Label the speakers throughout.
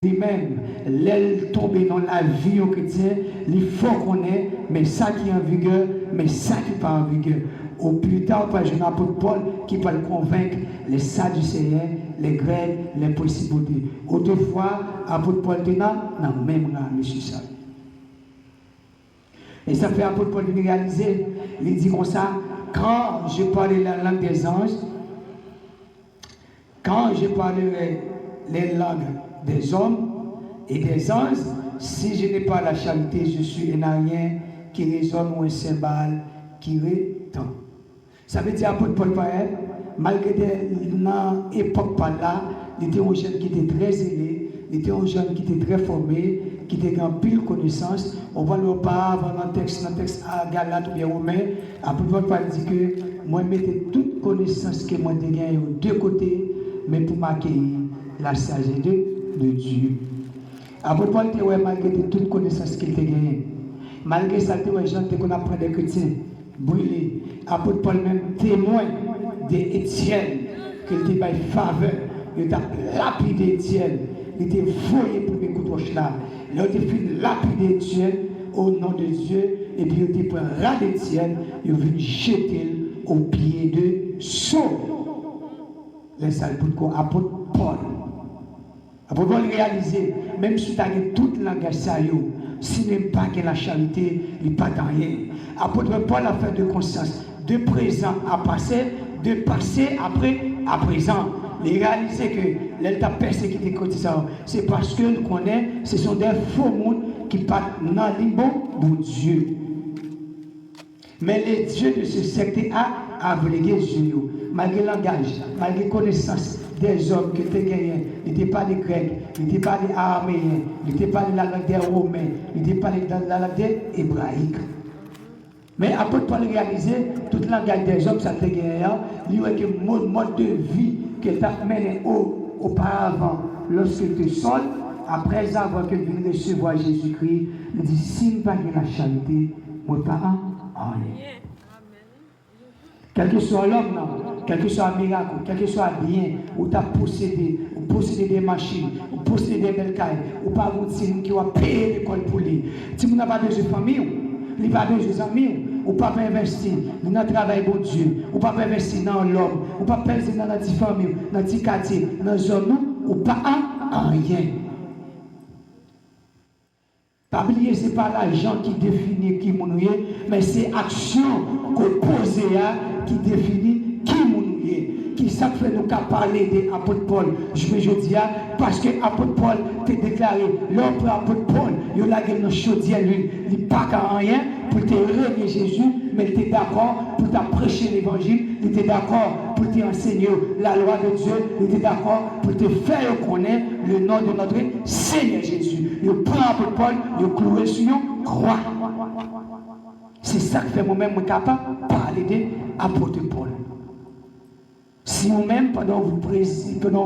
Speaker 1: lui-même, l'aile tombée dans la vie au chrétien, il faut qu'on ait, mais ça qui est en vigueur, mais ça qui n'est pas en vigueur. Au plus tard, par exemple, l'apôtre Paul qui peut le convaincre les Sadducéens, les Grecs, les possibilités. Autrefois, l'apôtre Paul était dans le même rang, monsieur ça. Et ça fait l'apôtre Paul de réaliser, il dit comme ça, quand je parlais la langue des anges, quand je parlerai les langues des hommes et des anges, si je n'ai pas la charité, je suis un rien qui résonne ou un cymbale qui retend. Ça veut dire, apôtre Paul, malgré dans l'époque par là, il était un jeune qui était très zélé, il était un jeune qui était très formé, qui était en pile connaissance. On va le parler dans le texte à Galate ou bien Romain. Apôtre Paul dit que moi, je mettais toute connaissance que moi j'ai gagnée aux deux côtés, mais pour m'accueillir la sagesse de Dieu. Apôtre Paul était malgré toute connaissance qu'il a gagnée. Malgré ça, il y a des gens qui apprennent des chrétiens brûlés. Apôtre Paul même témoin d'Étienne, qu'il était une faveur. Il a lapidé Étienne. Il était voyé pour mes coups de là. Il a fait lapider Étienne au nom de Dieu. Et puis il a pris ras d'Étienne. Il a venu jeter au pied de Saul. Les salles pour apôtre Paul. Apôtre Paul réaliser, même si tu as tout le langage, si même pas que la charité, il n'est pas dans rien. Apôtre Paul a fait de conscience, de présent à passé, de passé après à présent. Il réaliser que l'État persécuté côté ça, c'est parce que nous connaissons, ce sont des faux mondes qui partent dans le bon Dieu. Mais les dieux de ce secte a ablégué Dieu. Malgré le langage, malgré la connaissance des hommes qui étaient gagnés, il n'était pas des Grecs, il n'était pas des Araméens, il n'était pas de la langue des Romains, il n'était pas de la langue des Hébraïques. Mais après Paul réaliser, tout le langage des hommes, ça était gagné, il y a un mode de vie qui t'a mené auparavant lorsque tu es seul, après avoir que tu recevoir Jésus-Christ, il dit, si je n'ai pas la charité, moi pas en rien. Quel que soit l'homme, quel que soit un miracle, quel que soit un bien, ou tu as possédé des machines, ou possédé des belles cailles, ou pas un petit qui va payer l'école pour lui. Si vous n'avez pas besoin de famille, il n'a pas besoin d'amis, ou pas investir dans le travail de Dieu, ou pas investir dans l'homme, ou pas investir dans la petite famille, dans le petit quartier, dans la zone, ou pas en rien. Pas oublier, ce n'est pas l'argent qui définit qui nous est, mais c'est l'action qu'on pose qui définit qui nous est. Qui ça fait nous parler de l'apôtre Paul, je dis, parce que l'apôtre Paul t'a déclaré, l'homme pour l'apôtre Paul, il a gagné dans chaudière, lui, il n'est pas qu'à rien pour te renier Jésus, mais il était d'accord pour te prêcher l'évangile, il était d'accord pour te enseigner la loi de Dieu, il était d'accord pour te faire connaître le nom de notre Seigneur Jésus. Il prend l'apôtre Paul, il cloué sur une croix. C'est ça que fait moi-même capable de parler de l'apôtre Paul. Si vous-même, pendant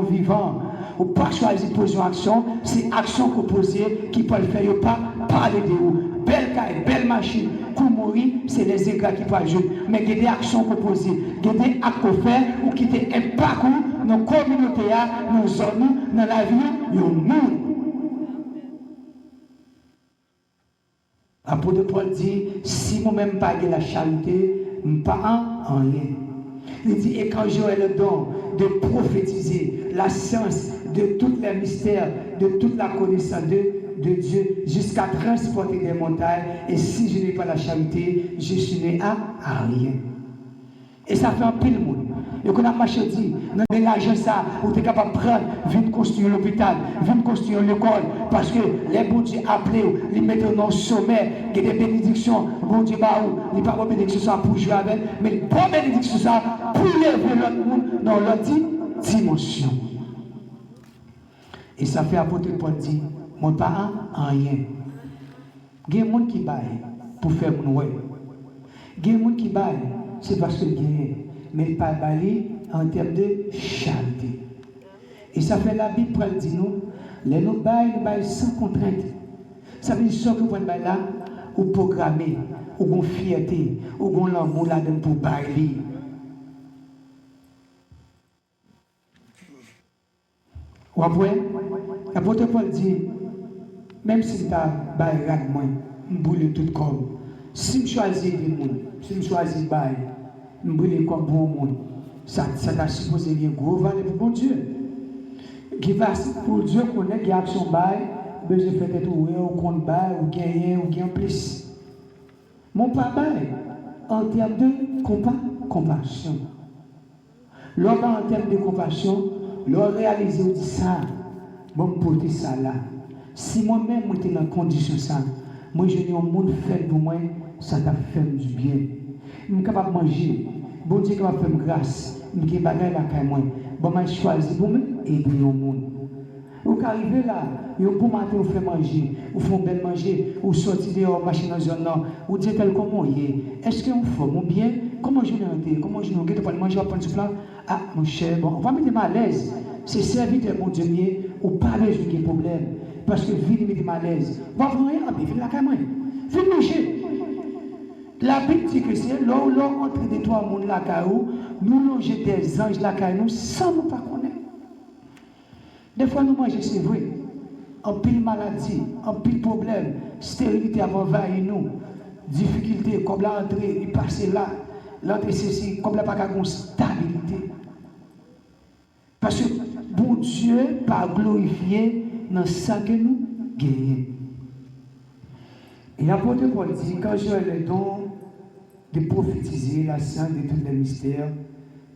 Speaker 1: vivant, vous pas choisi de poser une action, c'est action que vous posez qui peut le faire, pas parler de vous. Belle caille, belle machine, pour mourir, c'est les égards qui peuvent jouer. Mais il y a des actions que vous posez, il y a des actes que vous faites, ou qui ont un impact dans la communauté, dans la zone, dans la vie, dans le monde. L'apôtre Paul dit, si moi-même pas de la charité, je ne pas en rien. Il dit, et quand j'aurai le don de prophétiser la science de tous les mystères, de toute la connaissance de Dieu, jusqu'à transporter des montagnes, et si je n'ai pas la charité, je suis né à rien. Et ça fait un pile monde. Et qu'on a marché dit, dans l'argent ça, on est capable de prendre, venir construire l'hôpital, venir construire l'école, parce que les bons Dieu appelés, ils mettent dans le sommet, il y a des bénédictions, bon Dieu, il n'y a pas de bénédiction ça pour jouer avec, mais il n'y a pas de bénédiction ça pour lever l'autre monde dans l'autre dimension. Et ça fait apôtre Paul dit, mon parent en rien. Il y a des gens qui baillent pour faire mon ouais. Il y a des gens qui baillent, c'est parce que gagne. Mais pas bailler en termes de charité. Et ça fait la Bible pour dire nous, les nous baillent sans contrainte. Ça veut dire que vous pouvez là, ou programmer, ou une fierté, ou un amour là-dedans pour bailler. Vous voyez? L'apôtre Paul dit, même si tu as bail rat moi, je brûle tout comme. Si je choisis des gens, si je choisis bail, je brûle comme bon monde. Ça t'a supposé bien gros valeur pour bon Dieu. Qui va pour Dieu connaître qu'il y a action bail, besoin de faire tout ou compte bail ou gagner ou gagner plus. Mon papa, en termes de compassion. L'homme en termes de compassion, l'homme réalise dit ça, bon pour dire ça là. Si moi-même j'étais dans condition ça, moi je dis un monde fait pour moi, ça t'a fait du bien. Je suis capable de manger, bon Dieu capable de faire grâce, je suis capable de faire moi. Bon, je choisis pour moi aider le monde. Vous arrivez là, vous pour matin vous faites manger, vous faites bien manger, vous sortez dehors, machine dans zone là, vous dites tel comment il est. Est-ce que vous faites bien? Comment je l'ai comment je l'ai pas manger, on prend du plan. Ah, mon cher, bon, on va mettre mal à l'aise. C'est serviteur, mon Dieu, ou pas l'aise de problème. Parce que vie me met mal à l'aise. Va prendre rien, mais viens la caméra. Viens manger. La Bible dit que c'est là où l'on entre des trois mondes là, nous loger des anges là, nous, sans nous pas connaître. Des fois, nous mangeons, c'est vrai. En pile maladie, en pile problème, stérilité a envahi nous, difficulté, comme l'entrée, il passe là, l'entrée c'est comme la pas de stabilité. Parce que bon Dieu pas glorifié dans ça que nous gagnons. Et l'apôtre Paul dit, quand j'ai le don de prophétiser la science de tous les mystères,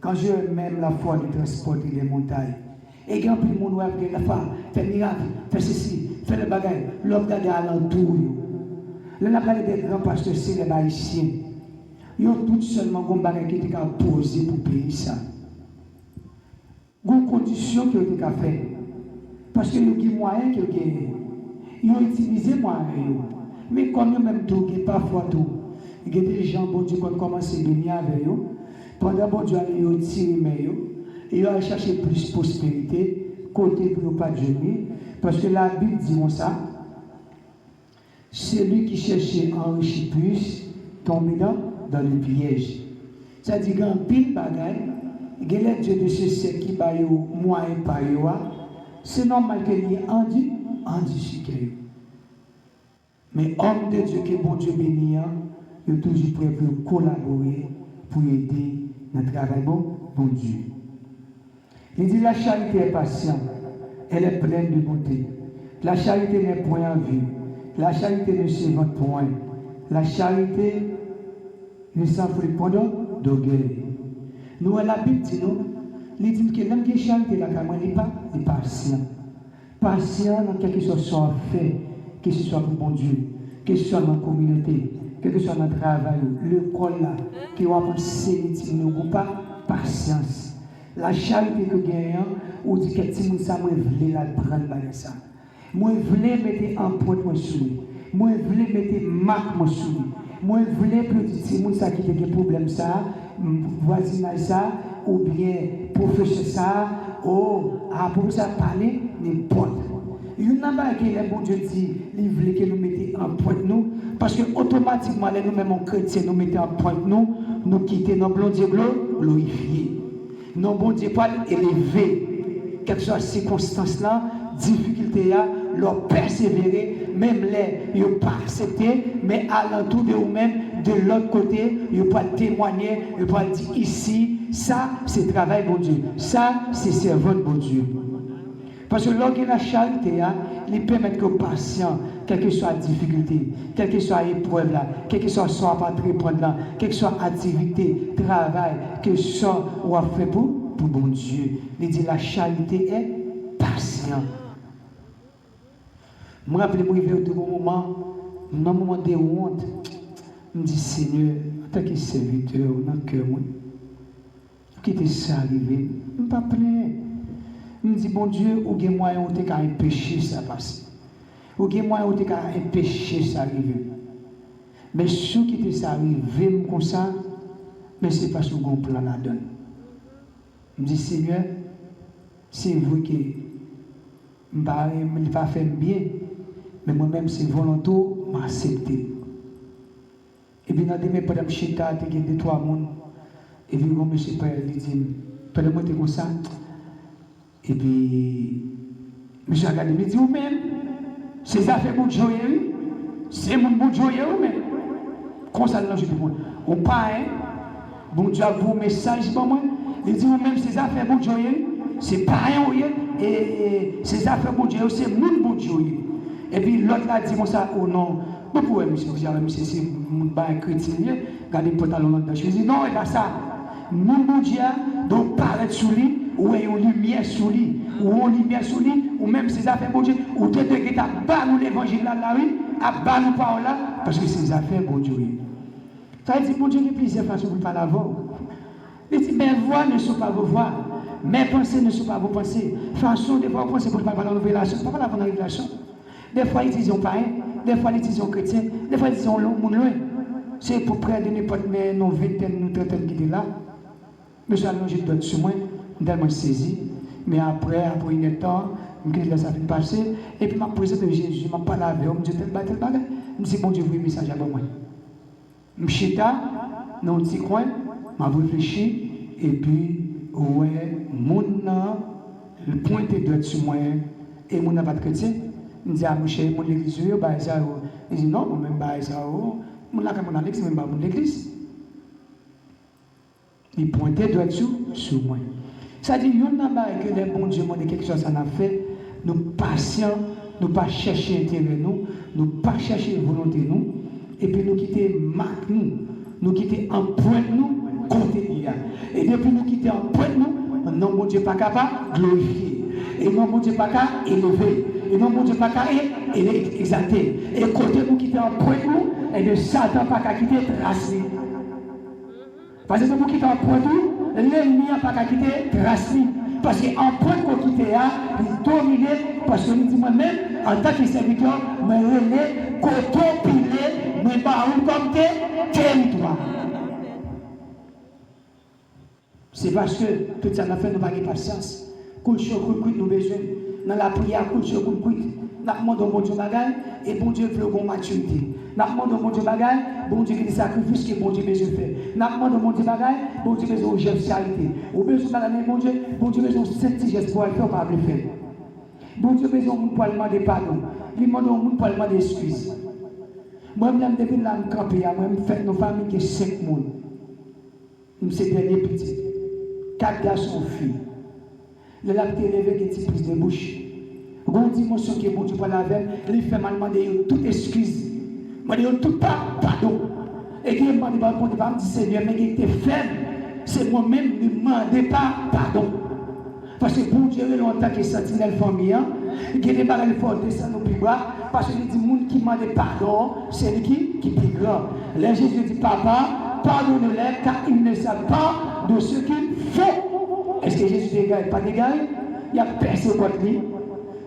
Speaker 1: quand j'ai même la foi de transporter les montagnes, et quand tout le monde va faire la foi, faire miracle, faire ceci, faire le bagage, l'homme regarde alentour. Là, on a parlé des grands pasteurs célèbres haïtiens. Ils ont tout seulement un bagage qui était posé pour payer ça. Une condition qui ont été faite. Parce que les moyens qui ont gagné, ils ont utilisé les moyens. Mais comme ils même tout, ils parfois tout. Il y a des gens, bon Dieu, qui ont commencé à venir avec eux. Pendant bon Dieu, ils ont tiré les et ils ont cherché plus de prospérité, côté pour ne pas gêner. Parce que la Bible dit ça. Celui qui cherchait à enrichir plus, tombe dans le piège. C'est-à-dire qu'il y a un pile bagaille. Il y a les dieux de ceux qui baillent moyen par eux. C'est normal qu'il y ait un sur eux. Mais homme de Dieu, qui est bon Dieu béni, il est toujours prêt pour collaborer, pour aider notre travail, bon Dieu. Il dit la charité est patiente, elle est pleine de bonté. La charité n'est point en vue. La charité ne se vante point. La charité ne s'enfuit point d'orgueil. Nous, la Bible dit nous, il dit que l'homme qui est charité, il n'est pas patient. Patient dans quelque chose soit fait, que ce soit pour bon Dieu, que ce soit dans la communauté, que ce soit dans le travail, l'école là, qui va penser, nous n'avons pas patience. La charité que nous gagnons, on dit que si nous sommes voulons la prendre ça. Moi, je voulais mettre un point sur lui. Moi, je voulais mettre marque sur lui. Moi, je voulais petit monde ça qui a des problèmes ça, voisinage ça, ou bien professeur ça, pour ça parler n'importe. Il y a un qui est bon Dieu dit, il voulait que nous mettions en point nous, parce que automatiquement, nous-mêmes en chrétien, nous mettons en point nous quittons nos bons dieux glorifiés. Nos bons dieux pas élevés, quelles que soient les circonstances là, difficultés là, leur persévérer, même les, ils n'ont pas accepté, mais à l'entour de vous-même, de l'autre côté, ils n'ont pas témoigner, ils n'ont pas dire ici, ça c'est travail bon Dieu, ça c'est servant bon Dieu. Parce que lorsqu'il y a la charité, il permet que patient, quelle que soit la difficulté, quelle que soit l'épreuve là, quelle que soit son entreprendre là, quelle que soit l'activité, travail, que soit on a fait pour bon Dieu. Il dit la charité est patient. Je me rappelle, je me moment, dans un moment de honte, je me dis Seigneur, en tant que serviteur, dans le cœur, quitter ça arrivé, je ne me pas plaindre. Je me dis, bon Dieu, ou bien moyen où tu as un péché, ça passe. Ou bien moyen où tu as un péché, ça arrive. Mais ceux qui te ça arrive comme ça, mais c'est parce que vous avez un plan là-dedans. Je me dis, Seigneur, c'est vous qui ne pas faire bien, mais moi-même, c'est volontaire, m'accepter. Et puis, dans demain, pendant que je suis là, il y a 2-3 personnes, et puis, comme je Père, il dit, pendant que je suis comme ça, et puis, Monsieur Agadi me dit, ou même, ces affaires pour jouer, c'est mon bon jouer ou même. Comme ça, je dis, on pas, bon Dieu a vous message pour moi. Il dit, ou même, ces affaires pour jouer, c'est pas rien, et ces affaires pour jouer, c'est mon bon jouer. Et puis l'autre là dit, comme ça, oh non, pourquoi, monsieur, vous avez, monsieur, c'est mon bain chrétien, regardez le pantalon là-dedans. Je dis, non, et pas ça. Mon bon Dieu doit paraître sous lui, ou une lumière sous lui, ou une lumière sous lui, ou même ces affaires bon Dieu, ou de qui t'a banni l'évangile là, oui, à banni par là, parce que ces affaires bon Dieu. Ça dit, bon Dieu, il y a plusieurs façons de parler avant. Il dit, mes voix ne sont pas vos voix, mes pensées ne sont pas vos pensées. Façon de voir penser pour ne pas parler en révélation, pas parler en révélation. Des fois, ils disent païen, des fois, ils disent chrétien, des fois, ils disent monde loin. C'est pour près de n'importe mais nos vingtaines, nos trentaines qui étaient là. Monsieur Allon, je donne sur moi, tellement saisi. Mais après une temps, je laisse ça passer. Et puis, je posé de Jésus, je parle avec lui, je dis tel bagage. Je dis, bon Dieu, vous message à moi. Je suis là, dans un petit coin, je réfléchis, et puis, ouais, mon le point de sur moi, et mon n'a pas de chrétien. Je dis, ah, mon cher, mon église, il dit, non, moi même, ça, mon n'a pas mon église, même pas mon église. Il pointait doigt sur moi. Ça dit, il y a que les bons dieux demandent quelque chose, ça n'a fait. Nous patients, nous pas chercher intérêt nous pas chercher volonté nous, et puis nous quitter marque nous quitter en point nous, côté il y a. Et depuis nous quitter en point nous, non bon Dieu pas capable de glorifier. Et non bon Dieu pas capable d'élever. Et non bon Dieu pas capable d'exalter. Et côté nous quitter en point nous, et de Satan pas capable de quitter trace. Parce que si vous quittez en point tout, l'ennemi n'a pas qu'à quitter trace. Parce qu'en point qu'on quitte, il domine. Parce que nous disons moi-même, en tant que serviteur, je relais, coton pilé, je baroule comme territoire. C'est parce que tout ça n'a fait nous pas de patience. Culture, nous besoin. Dans la prière, culture, nous demandons bon Dieu bagaille et bon Dieu veut une maturité. Nous demandons bon Dieu bagaille, bon Dieu qui des sacrifices que bon Dieu besoin faire. Nous demandons bon Dieu bagaille, bon Dieu besoin de geste charité. Ou besoin de bon Dieu besoin de 7 gestes pour le faire, pas le faire. Bon Dieu besoin de pour demander pardon. Il demande pour demander excuse. Moi-même, depuis là, je campe, moi-même, fait nos familles qui 5 personnes. Nous sommes derniers petits. 4 garçons, filles. Le lap te levé qui est prise de bouche. Une dimension qui est bon Dieu pour la veille, il fait mal demander toute excuse. Moi, je tout pardon. Et qui demande pas pour dire Seigneur, mais qui était faible, c'est moi-même qui ne demande pas pardon. Parce que pour Dieu, longtemps qu'il sentinelle famille, il y a des barres fortes descendre au plus bas, parce que les gens qui demandent pardon, c'est lui qui est plus grand. Là, Jésus dit, Papa, pardonne-les, car ils ne savent pas de ce qu'ils font. Est-ce que Jésus dégage? Pas dégage? Il y a percé contre lui.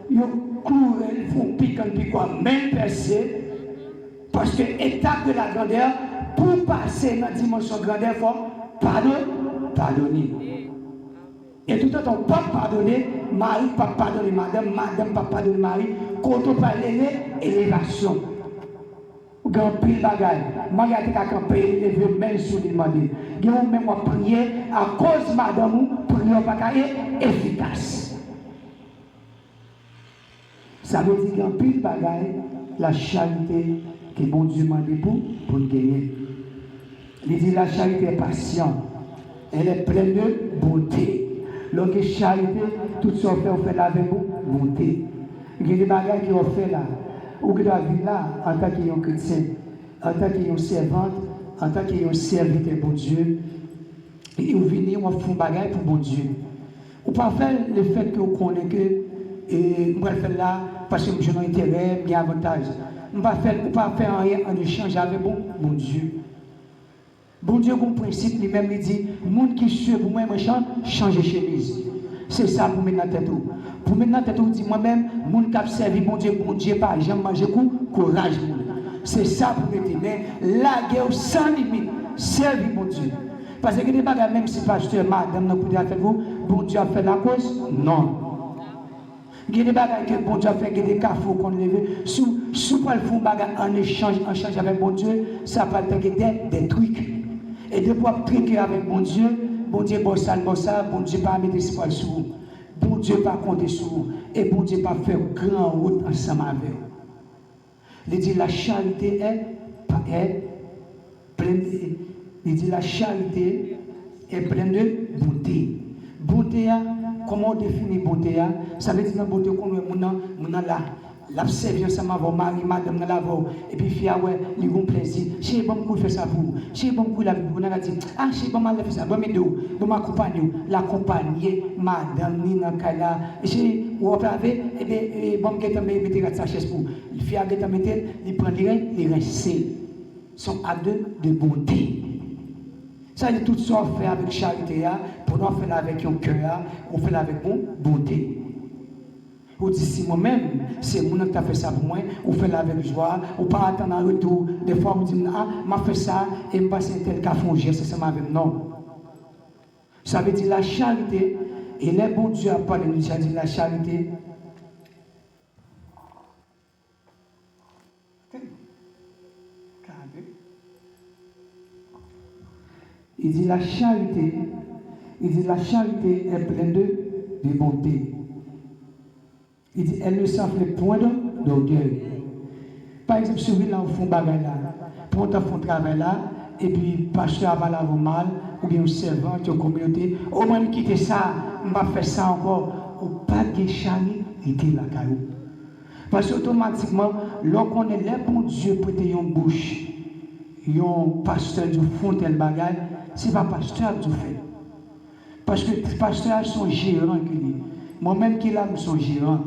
Speaker 1: Ils courent, ils font piquant, même percé. Parce que étape de la grandeur, pour passer dans la dimension de grandeur, il faut pardonner. Et tout le temps, on ne peut pas pardonner, Marie ne peut pas pardonner madame, madame ne peut pas pardonner Marie, quand on parle d'élévation. Grand pile bagaille. Marie a campé, lever main sur les demander. Il y a même prier à cause de madame pour ne pas être efficace. Ça veut dire grand pile bagaille, la charité que bon Dieu m'a dit pour gagner. Il dit la charité est patiente, elle est pleine de bonté. Donc charité, tout ce qu'on fait là avec vous, bonté. Il y a des bagages qui ont fait là. Ou que doit vivre là en tant que chrétien, en tant que servante, en tant que serviteur pour Dieu. Et vous venez, on fait un bagage pour bon Dieu. Ou pas faire le fait que vous connaissez que et moi je fais là parce que je n'ai intérêt, j'ai avantage. On ne peut pas faire rien en échange avec bon Dieu. Bon Dieu, comme principe, lui-même, il dit, le monde qui suit pour moi, change de chemise. C'est ça pour mettre dans la tête. Pour mettre dans la tête, il dit, moi-même, le monde qui a servi, bon Dieu, pas, j'aime manger courage. C'est ça pour mettre. Mais la guerre sans limite, servi, bon Dieu. Parce que les bagages, même si pasteur, madame, n'a pas fait vous, bon Dieu a fait la cause? Non. Il y a des bagages que bon Dieu a fait, il y a des carrefours qu'on lève. Si vous faites des bagages en échange avec bon Dieu, ça va être des trucs. Et de pouvoir triquer avec bon Dieu, bon ça, bon Dieu pas mettre espoir sur vous. Bon Dieu pas compter sur vous. Et bon Dieu pas faire grand route ensemble avec vous. Il dit la charité est pleine de, il dit la charité est pleine de bonté. Bonté, comment on définit bonté? Ça veut dire dans bonté qu'on est là. L'observer ensemble avec mari, madame, dans la voix, et puis fille, ouais, ils ont plaisir. Chez bon coup, fait ça pour vous. Chez bon coup, la vie, on a dit, ah, chez bon mal, fait ça. Bon, mais d'où? Bon, m'accompagner, l'accompagner, madame, Nina, Kala. Et chez, ou après, et bien, bon, qui est en mettre sa chaise pour. Les filles, qui est en mettre, ils prennent les restes. Sont actes de bonté. Ça, dit tout ça, on fait avec charité, pour nous faire avec un cœur, on fait avec bonté. Ou dit si moi-même, c'est moi qui a fait ça pour moi, ou fait avec joie, ou pas attendre un retour. Des fois, vous dites, ah, m'a fait ça, et je passe un tel cas fongé, c'est ça avec non. Ça veut dire la charité, et les bons Dieu a parlé de nous, ça dit la charité. Il dit la charité est pleine de bonté. Il dit, elle ne s'enfle point d'orgueil. Par exemple, si vous là, vous faites un bagage là, pour vous faites un travail là, et puis, pasteur va laver mal, ou bien un servant, une communauté, au moins quitter ça, on va faire ça encore, ou pas de charité là, carreau. Parce qu'automatiquement, lorsqu'on est là, bon Dieu, prêter une bouche, un pasteur du fond tel bagage, ce n'est pas pasteur qui fait. Parce que les pasteurs sont gérants. Moi-même qui là, je suis gérant.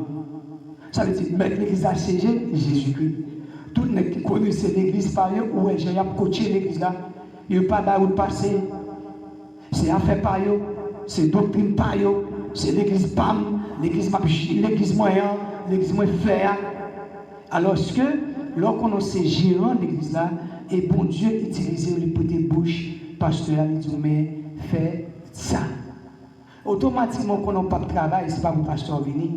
Speaker 1: Ça veut dire, mettre l'église à CG, Jésus-Christ. Tout le monde qui connaît l'église par eux, ou j'ai coaché l'église là, il n'y a pas d'arrêt de passer. C'est affaire par eux, c'est doctrine par eux, c'est l'église PAM, l'église moyen, l'église moins faire. Alors que, lorsqu'on est gérant de l'église là, et bon Dieu utilise les petites bouches, pasteur, il dit, mais fais ça. Automatiquement, quand on n'a pas de travail, ce n'est pas pour pasteur venir.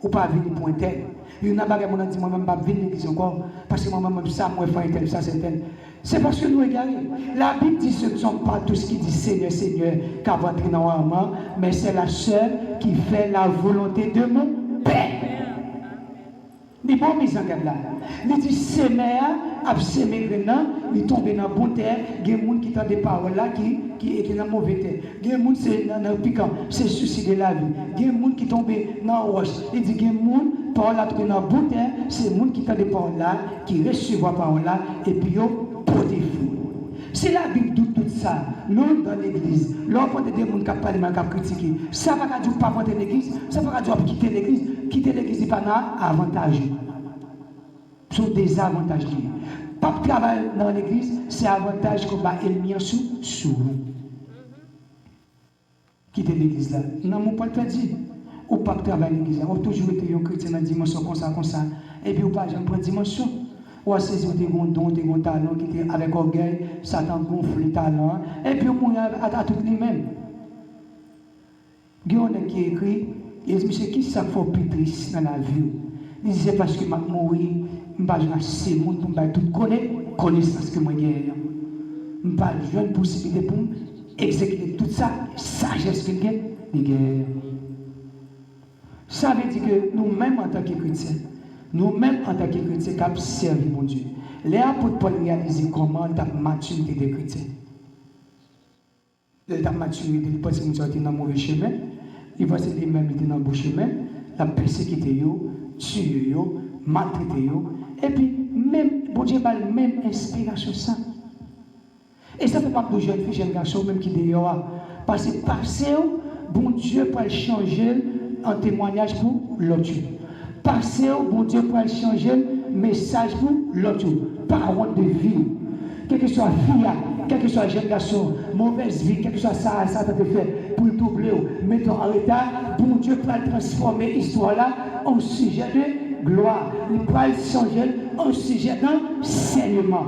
Speaker 1: Ou pas venir pour un tel. Il y a des gens qui disent, moi-même, je ne vais pas venir l'église encore, parce que moi-même, ça, moi, je fais un tel, ça, c'est tel. C'est parce que nous égarés. La Bible dit que ce ne sont pas tous qui disent Seigneur, Seigneur, qui va entrer dans l'armement, mais c'est la seule qui fait la volonté de mon Père. Il bon mise en garde là. Il dit semer a semer maintenant, il tombe dans bonne terre, il y a des gens qui ont des paroles là qui est dans mauvaise terre. Il y a des gens c'est dans piquant, c'est suicider la vie. Il y a des gens qui tombent dans roche. Il dit il y a des gens parole là dans bonne terre, c'est des gens qui ont des paroles là qui reçoivent la parole là et puis ils protègent. C'est la Bible dit tout ça. Nous, dans l'église, lorsqu'on a des gens qui parlent, qui critiquent, ça ne va pas dire pas voter l'église, ça ne va pas dire quitter l'église. Quitter l'église, n'est pas un avantage. Ce sont des avantages. Pas de travail dans l'église, c'est avantage qu'on va éliminer sous vous. Quitter l'église là. Non, mon pas le dire. Ou pas de travail dans l'église. On a toujours été un chrétien dans la dimension comme ça. Et puis, ou pas, j'aime pas dimension. Ou à saisir des bons dons, des bons talents, qui étaient avec orgueil, Satan gonfle les talents. Et puis, on mouille à tout lui-même. Il y a un qui écrit, il dit, monsieur, qui ça fait plus triste dans la vie? Il dit, c'est parce que je suis mort, je ne vais pas assez monde pour me tout connaissance que moi j'ai. Je n'ai pas de possibilité pour exécuter tout ça, sagesse que j'ai. Ça veut dire que nous-mêmes en tant que chrétiens, nous-mêmes en tant que chrétiens, qui avons servi mon Dieu, les apôtres Paul réalisent comment la maturité des chrétiens. La maturité, ils pensent qu'ils sont dans le mauvais chemin, ils pensent qu'ils sont dans le bon chemin, la persécuté, tuer, maltraiter, et puis, même, bon Dieu a la même inspiration ça. Et ça ne fait pas de jeunes filles, jeunes garçons, même qui dehors. Parce que passer, bon Dieu peut changer un témoignage pour l'autre. Passer, bon Dieu peut changer un message pour l'autre. Parole de vie. Quel que soit fille, quel que soit jeune garçon, mauvaise vie, quel que soit ça t'a fait pour doubler, mettons en retard, bon Dieu peut transformer l'histoire là en sujet de gloire. Il peut changer en sujet d'enseignement.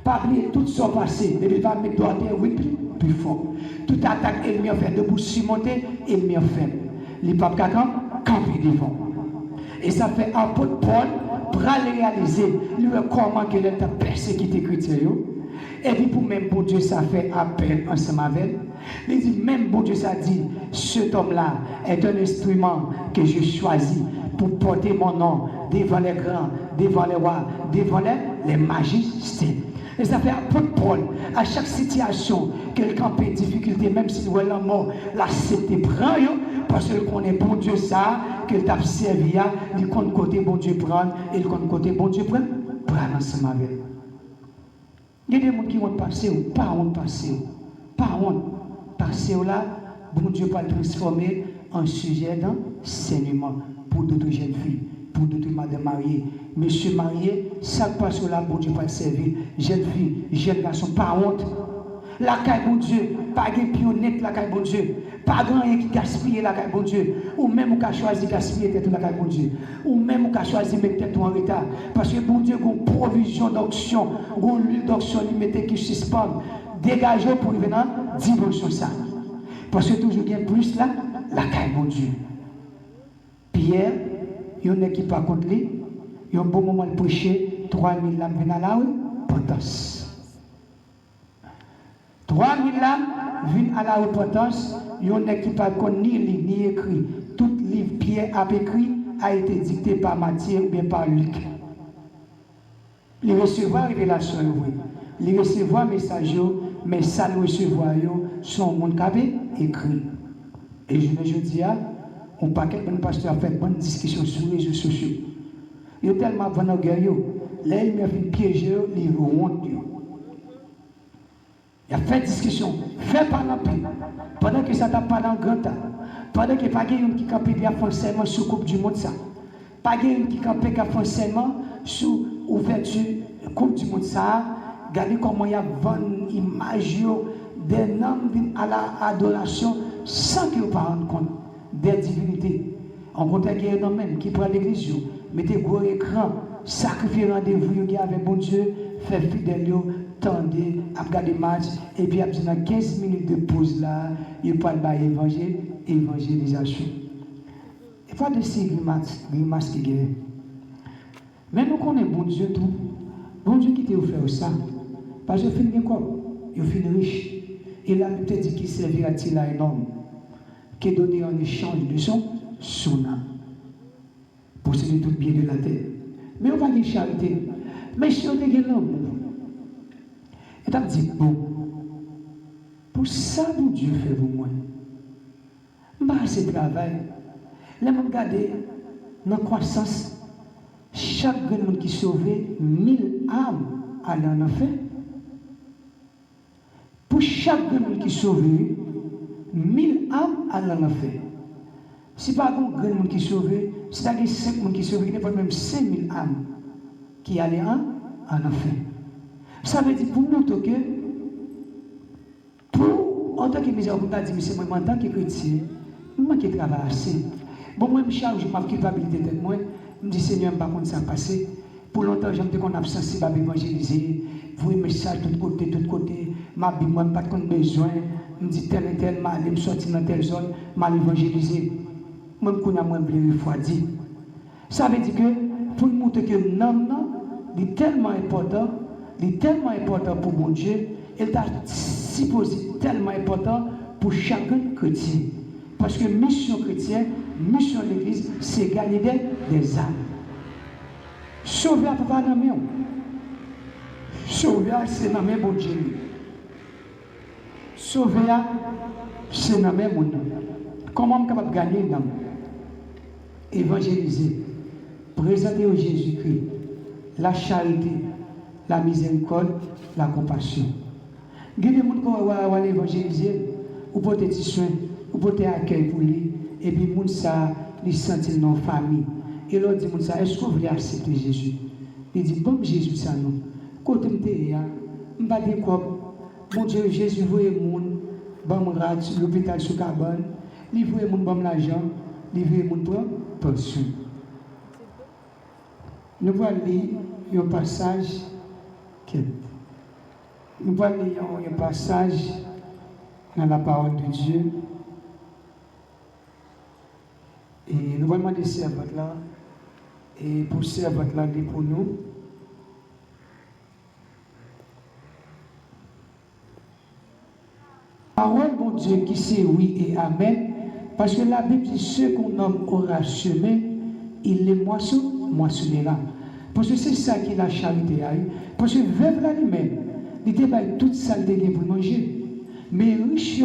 Speaker 1: Pas oublier tout son passé, mais il va mettre droit oui plus fort. Toute attaque ennemi en fait debout surmonter, ennemi en fait. Les papes camper devant. Et ça fait un peu de Paul pour réaliser comment que l'État persécuté chrétien. Et puis pour même bon Dieu ça fait appel ensemble avec. Il dit même bon Dieu ça dit cet homme là est un instrument que je choisis pour porter mon nom devant les grands, devant les rois, devant les majestés. Et ça fait apôtre Paul, à chaque situation, quelqu'un peut difficulté, même si vous la mort, l'accepter, prend, parce qu'il connaît bon Dieu ça, qu'il t'a servi, il compte côté bon Dieu prendre, et il compte côté bon Dieu prendre ensemble avec lui. Il y a des gens qui vont passer, pas honte passer, pas honte passer là, bon Dieu va le transformer en sujet d'enseignement pour d'autres jeunes filles, pour d'autres madame mariées, monsieur marié, ça passe là, bon Dieu va le servir, jeune fille, jeune garçon, pas honte. La caille bon Dieu, pas de pionnette la caille bon Dieu, pas de rien qui gaspille la caille bon Dieu, ou même ou qui a choisi gaspiller tête la caille bon Dieu, ou même ou qui a choisi mettre tête en retard, parce que bon Dieu a une provision d'onction, une huile d'onction, il mettait qui suspend, dégagez pour venir dans dimension ça. Parce que toujours il y a plus là, la caille bon Dieu. Pierre, il y en a qui pas contre lui, il y a un bon moment de prêcher, 3000 lames viennent à la rue, potence. 3000 lames viennent à la repentance, il y en a qui ne pas ni lire ni écrit. Tout livre Pierre a écrit a été dicté par Matthieu ou bien par Luc. Les recevoir révélation, oui. Les recevoir message, mais ça le recevoir sont monde qui a écrit. Et je me dis, on paquet de pasteur fait bonne discussion sur les réseaux sociaux. Il y a tellement de gens qui ont là, il m'a fait piéger, il honte. Il a fait discussion, fait par la paix. Pendant que ça t'a parlé en grand temps, pendant que pas quelqu'un qui campait bien forcément sur la Coupe du Monde, ça. Pas quelqu'un qui campait forcément sur l'ouverture de la Coupe du Monde, ça. Regardez comment il y a une image des noms à l'adoration sans qu'ils ne se rendent compte des divinités. On compte qu'il y a un homme même qui prend l'église, mettez gros écran, sacrifier rendez-vous avec bon Dieu, faire fidèle, tendez, regarder match, et puis après 15 minutes de pause là, il parle de évangélisation. Il n'y a pas de ces grimaces qui guérit. Mais nous connaissons bon Dieu tout. Bon Dieu qui t'a offert ça. Parce que il quoi? Il fait riche. Et là, il t'a dit qu'il servira-t-il à un homme qui est donné en échange de son âme. Posséder tout le bien de la terre. Mais on va dire charité. Mais si on a l'homme, et tu as dit, bon, pour ça, mon Dieu fait pour moi. Bah, c'est travail. Là, je regarde dans la croissance, chaque monde qui sauvé, 1000 âmes allaient en enfer. Pour chaque monde qui sauvé, 1000 âmes allaient en enfer. Si pas un grand monde qui sauvé, c'est-à-dire 5 monde qui sauvé, il n'y a pas même 5000 âmes qui allaient en enfer. Ça veut dire pour nous que, en tant que misérable, on a dit, mais c'est moi en tant que chrétien, moi qui travaille assez. Bon, moi, je charge ma culpabilité de moi. Je me dis, Seigneur, je ne sais pas ça passé. Pour longtemps, j'ai dit qu'on a sensible à évangéliser. Vous un message de tout côté. Ma Bible, moi, je n'ai pas besoin. Je me dis, tel et tel, je vais sortir dans telle zone, je vais évangéliser. Moi, je vais refroidir. Ça veut dire que, pour nous montrer que non, c'est tellement important. Il est tellement important pour mon Dieu, il est supposé tellement important pour chacun chrétien. Parce que mission chrétienne, mission de l'Église, c'est gagner des âmes. Sauver à papa dans la main. Sauver c'est dans la main de Dieu. Sauver c'est dans la main de Dieu. Comment je suis capable de gagner dans évangéliser, présenter au Jésus-Christ la charité, la miséricorde, la compassion. Il y a des gens qui vont évangéliser, ou porter des soins, ou porter accueil pour lui, et puis les gens ils sentent dans la famille. Et l'autre dit, est-ce que vous voulez accepter Jésus? Il dit, bon Jésus, ça non. Quand je me dis, je ne vais pas dire quoi. Mon Dieu, Jésus, vous voyez mon l'hôpital sous Cabane, il voyait mon l'argent, il voyait mon pension. Nous allons lire un passage. Nous allons lire un passage dans la parole de Dieu. Et nous allons demander servante là. Et pour servante là, pour nous. Parole, mon Dieu, qui c'est oui et amen, Parce que la Bible dit ce qu'on homme aura semé, il les moissonnera. Parce que c'est ça qui est la charité. Parce que veuve là lui-même, il était toute saleté pour manger. Mais riche,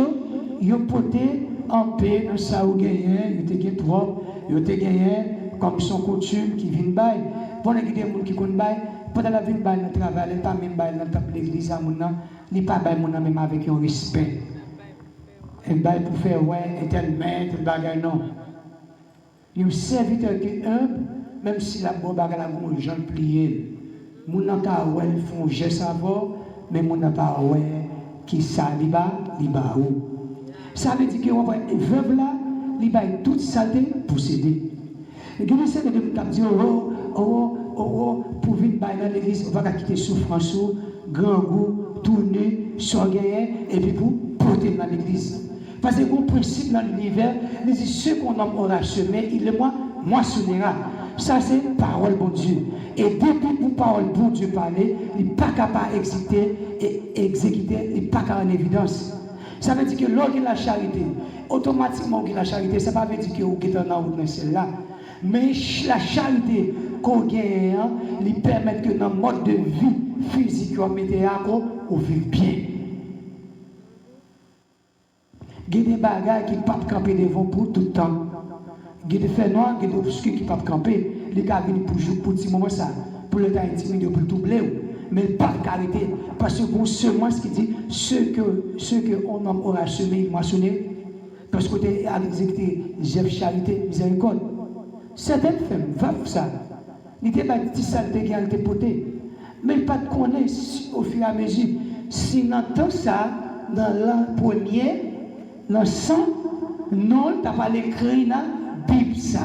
Speaker 1: il a porté en paix dans ça où gagné, il était propre, il était gagné comme son coutume qui vient bail. Pendant qu'il y a des gens qui connaissent bail, pendant la vie de bail, le travail, il n'est pas même bail dans l'église, il n'est pas bail même avec un respect. Et bail pour faire ouais, tel maître, bagay non. Il y a un serviteur qui est humble, même si la bonne bagay la bonne gens plié. Mon n'a pas ouais, ils font geste avant, mais mon n'a pas ouais, qui ça liba où. Ça veut dire que on va veuve là, il va toute saleté posséder. Et que c'est de me dire pour venir dans l'église, on va quitter souffrance, grand goût, tourner, s'orgueiller et puis pour porter dans l'église. Parce que le principe dans l'univers, il dit ce qu'on aura semé, il le moissonnera. Ça c'est parole bon Dieu. Et depuis que parole bon Dieu parler, il n'est pas capable d'exécuter et exécuter, il n'est pas capable en évidence. Ça veut dire que lorsqu'il y a la charité, automatiquement qu'il y a la charité, ça ne veut pas dire que vous êtes en haut dans celle-là. Mais la charité qu'on gagne, lui permet que dans le mode de vie physique, on vit bien. Il y a des bagages qui ne peuvent pas camper devant pour tout le temps. Il y a des faits noirs, il y a des obscurs qui ne peuvent pas camper. Les gars viennent pour jouer pour petit moment ça, pour le temps intimidé, pour tout blé. Mais pas de carité. Parce que bon, seulement ce qui dit, ce que on aura semé, il moissonné. Parce que tu as exécuté, j'ai charité, miséricorde. Certaines femmes vivent ça. Il n'était pas petit saleté qui a été porté. Mais pas de connaître au fur et à mesure. Si on entend ça, dans l'an premier, dans le sang, non, tu n'as pas l'écrit dans la Bible ça.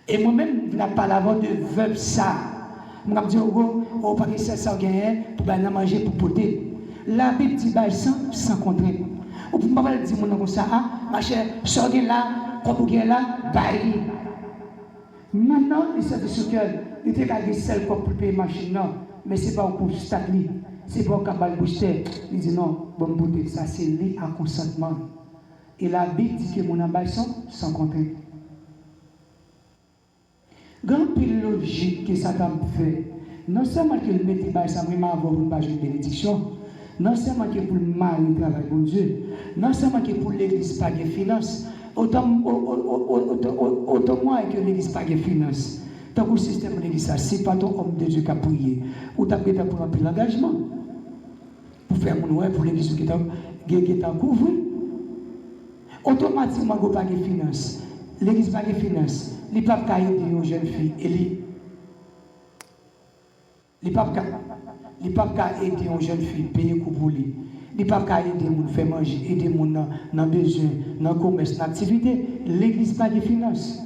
Speaker 1: Et moi-même, je n'ai pas la voix de veuve ça. Je me dis, oh, pas que ça, ça gagne pour manger, pour porter. La Bible dit, sans contrainte. Ou pour ne pas dire, comme ça, ma chère, ça gagne là, comme gagne là, baille. Maintenant, il s'est dit ce cœur, il était gagné celle pour payer machine, non. Mais ce n'est pas pour stagner, c'est pas pour cabal boucher. Il dit non, bon, porter ça, c'est lié à consentement. Et la Bible dit que mon abaille sans contrainte. Grand pile logique que Satan fait, non seulement qu'il mette ça vraiment avoir une page de bénédiction, non seulement que pour le mari travail pour Dieu, non seulement que pour l'église pas de finances, autant moins que l'église pas de finances. Tant que le système de l'église, c'est pas ton homme de Dieu qui a prié, ou tu as pris pour remplir l'engagement, pour faire mon ouais pour l'église qui est en couvre. Automatiquement, il n'y a pas de finances. L'église n'a pas de finances. Les papes qui aident une jeune fille, les papes qui aident une jeune fille, payer pour lui. Les papes qui aident les gens faire manger, aider les gens dans le besoin, dans le commerce, dans l'activité. L'église n'a pas de finances.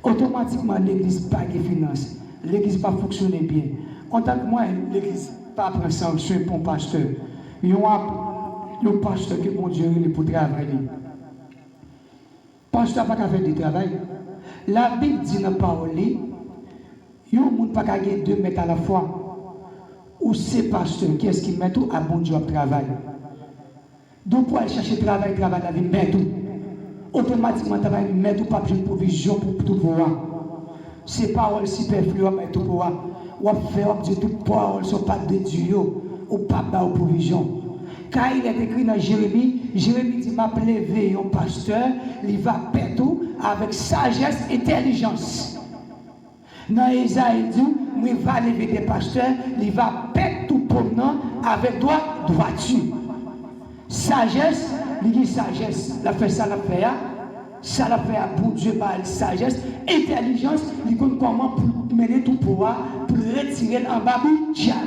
Speaker 1: Automatiquement, l'église n'a pas de finances. L'église n'a pas fonctionné bien. En tant que moi, l'église n'a pas pris sanction pour un pasteur. Il y a un pasteur que mon Dieu est pour travailler. Le pasteur n'a pas fait du travail. La Bible dit dans la parole, il y a un monde qui n'a pas 2 mètres à la fois. Ou c'est pasteur qui est-ce qui met tout à bon Dieu au travail. Donc pour aller chercher travail, la vie met tout. Automatiquement, travail met tout, pas besoin de provision pour tout pouvoir. C'est parole superflues, mais tout pouvoir. Ou faire tout pouvoir, ce pas de Dieu, ou pas de provision. Quand il est écrit dans Jérémie, Jérémie dit, m'a levé un pasteur, il va partout avec sagesse et intelligence. Dans Isaïe dit, il va lever des pasteurs, il va partout promenant avec droiture. Sagesse, il dit sagesse, la fait ça, la fait ça, la fait pour Dieu, sagesse, intelligence, il connaît comment pour mener tout pouvoir, pour retirer en bas du diable.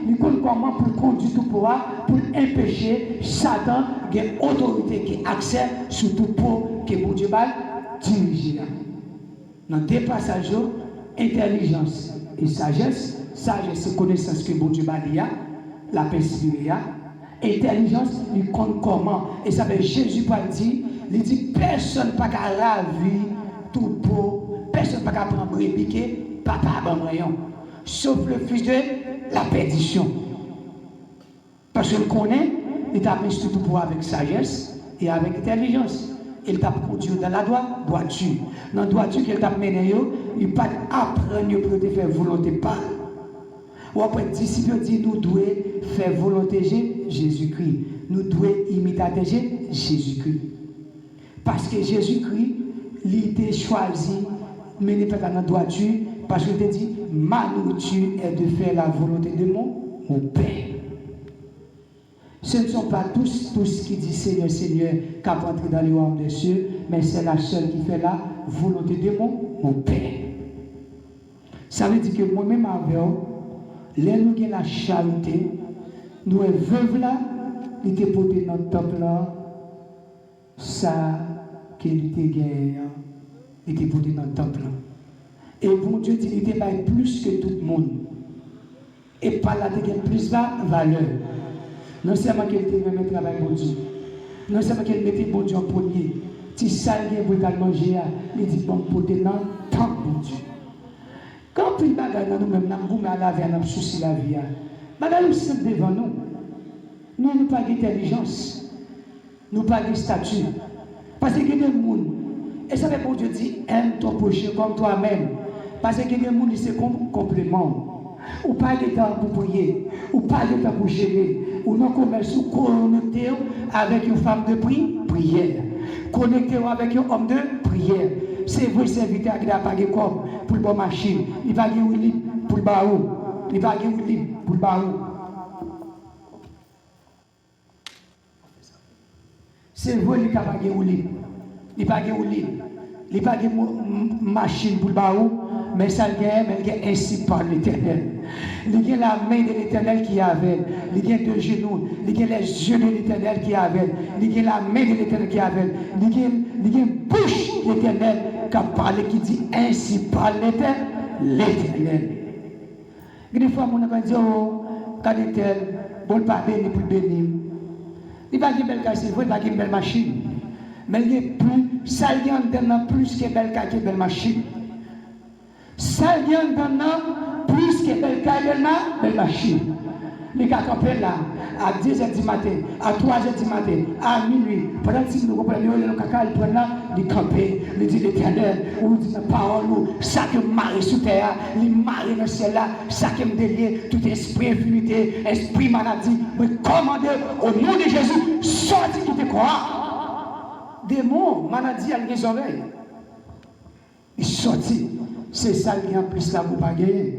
Speaker 1: Il connaît comment pour conduire tout pouvoir, pour empêcher Satan de autorité qui a accès sur tout pouvoir que mon Dieu va diriger. Dans deux passages, intelligence et sagesse. Sagesse, c'est connaissance que mon Dieu va dire, la persévérance. Intelligence, il compte comment. Et ça veut Jésus pas dit, il dit personne n'a pas qu'à ravir tout pour, personne n'a pas qu'à prendre répliquer, papa à rayon. Sauf le fils de la perdition. Parce qu'il connaît, il a mis tout pour avec sagesse, et avec intelligence. Il t'a conduit dans la droiture. Dans la droiture qu'il t'a mené, il n'a pas appris pour te faire volonté pas. Ou après, disciple dit, nous devons faire volonté Jésus-Christ. Nous devons imiter Jésus-Christ. Parce que Jésus-Christ, il était choisi, mais il n'est pas dans la droiture, parce qu'il te dit, ma nourriture est de faire la volonté de mon Père. Ce ne sont pas tous qui disent Seigneur, Seigneur, qui a entré dans le royaume des cieux, mais c'est la seule qui fait la volonté de mon Père. Ça veut dire que moi-même, avec nous avons la charité, nous sommes veuves là, nous sommes portés dans le temple là, ça, qu'il était gagné, il était porté dans le temple là. Et bon Dieu dit, il était plus que tout le monde. Et par là, il y a plus de valeur. Non seulement qu'elle était même travail pour Dieu. Non seulement qu'elle mettait bon Dieu en premier. Si ça vient pour manger, il dit bon pour te dans tant pour Dieu. Quand il bagaille dans nous-mêmes, nous avons lavé, nous avons souci la vie. Bagaille nous sommes devant nous. Nous n'avons pas d'intelligence. Nous n'avons pas de statut. Parce qu'il y a des gens. Et ça fait bon Dieu dit, aime ton prochain comme toi-même. Parce qu'il y a des gens qui c'est complément. Ou pas de temps pour prier, ou pas de temps pour gérer, ou non commerce, ou connecté avec une femme de prière, connecté avec un homme de prière. C'est vous serviteur qui a payé comme pour le bon machine, il va gagner libre pour le baou, il va gagner libre pour le baou. C'est vous qui a payé libre, il va gagner libre, il va gagner machine pour le baou. Mais ça gagne ainsi par l'Éternel. Il y a la main de l'Éternel qui est avec. Il y a deux genoux. Il y a les yeux de l'Éternel qui est avec. Il y a la main de l'Éternel qui est avec. Il y a une bouche de l'Éternel qui a parlé, qui dit ainsi par l'Éternel. Une fois, on a dit, oh, quand l'Éternel, bon, pas béni pour bénir. Il va dire belle casse, il va dire belle machine. Mais il est plus, ça y en plus que belle casse, belle machine. Ça vient maintenant plus que belle machine. Les gars campent là à 10h du matin, à 3h du matin, à minuit. Pendant que nous comprenons le caca, ils prennent là, ils campent, ils disent l'Éternel, ou disent la parole, ça qui marie sous terre, ils marient dans le ciel là, ça qui me délie, tout esprit infimité, esprit maladie, me commander au nom de Jésus, sorti qui te croit. Démon, maladie à les oreilles. Ils sortent. C'est ça qui est en plus là pour pas gagner.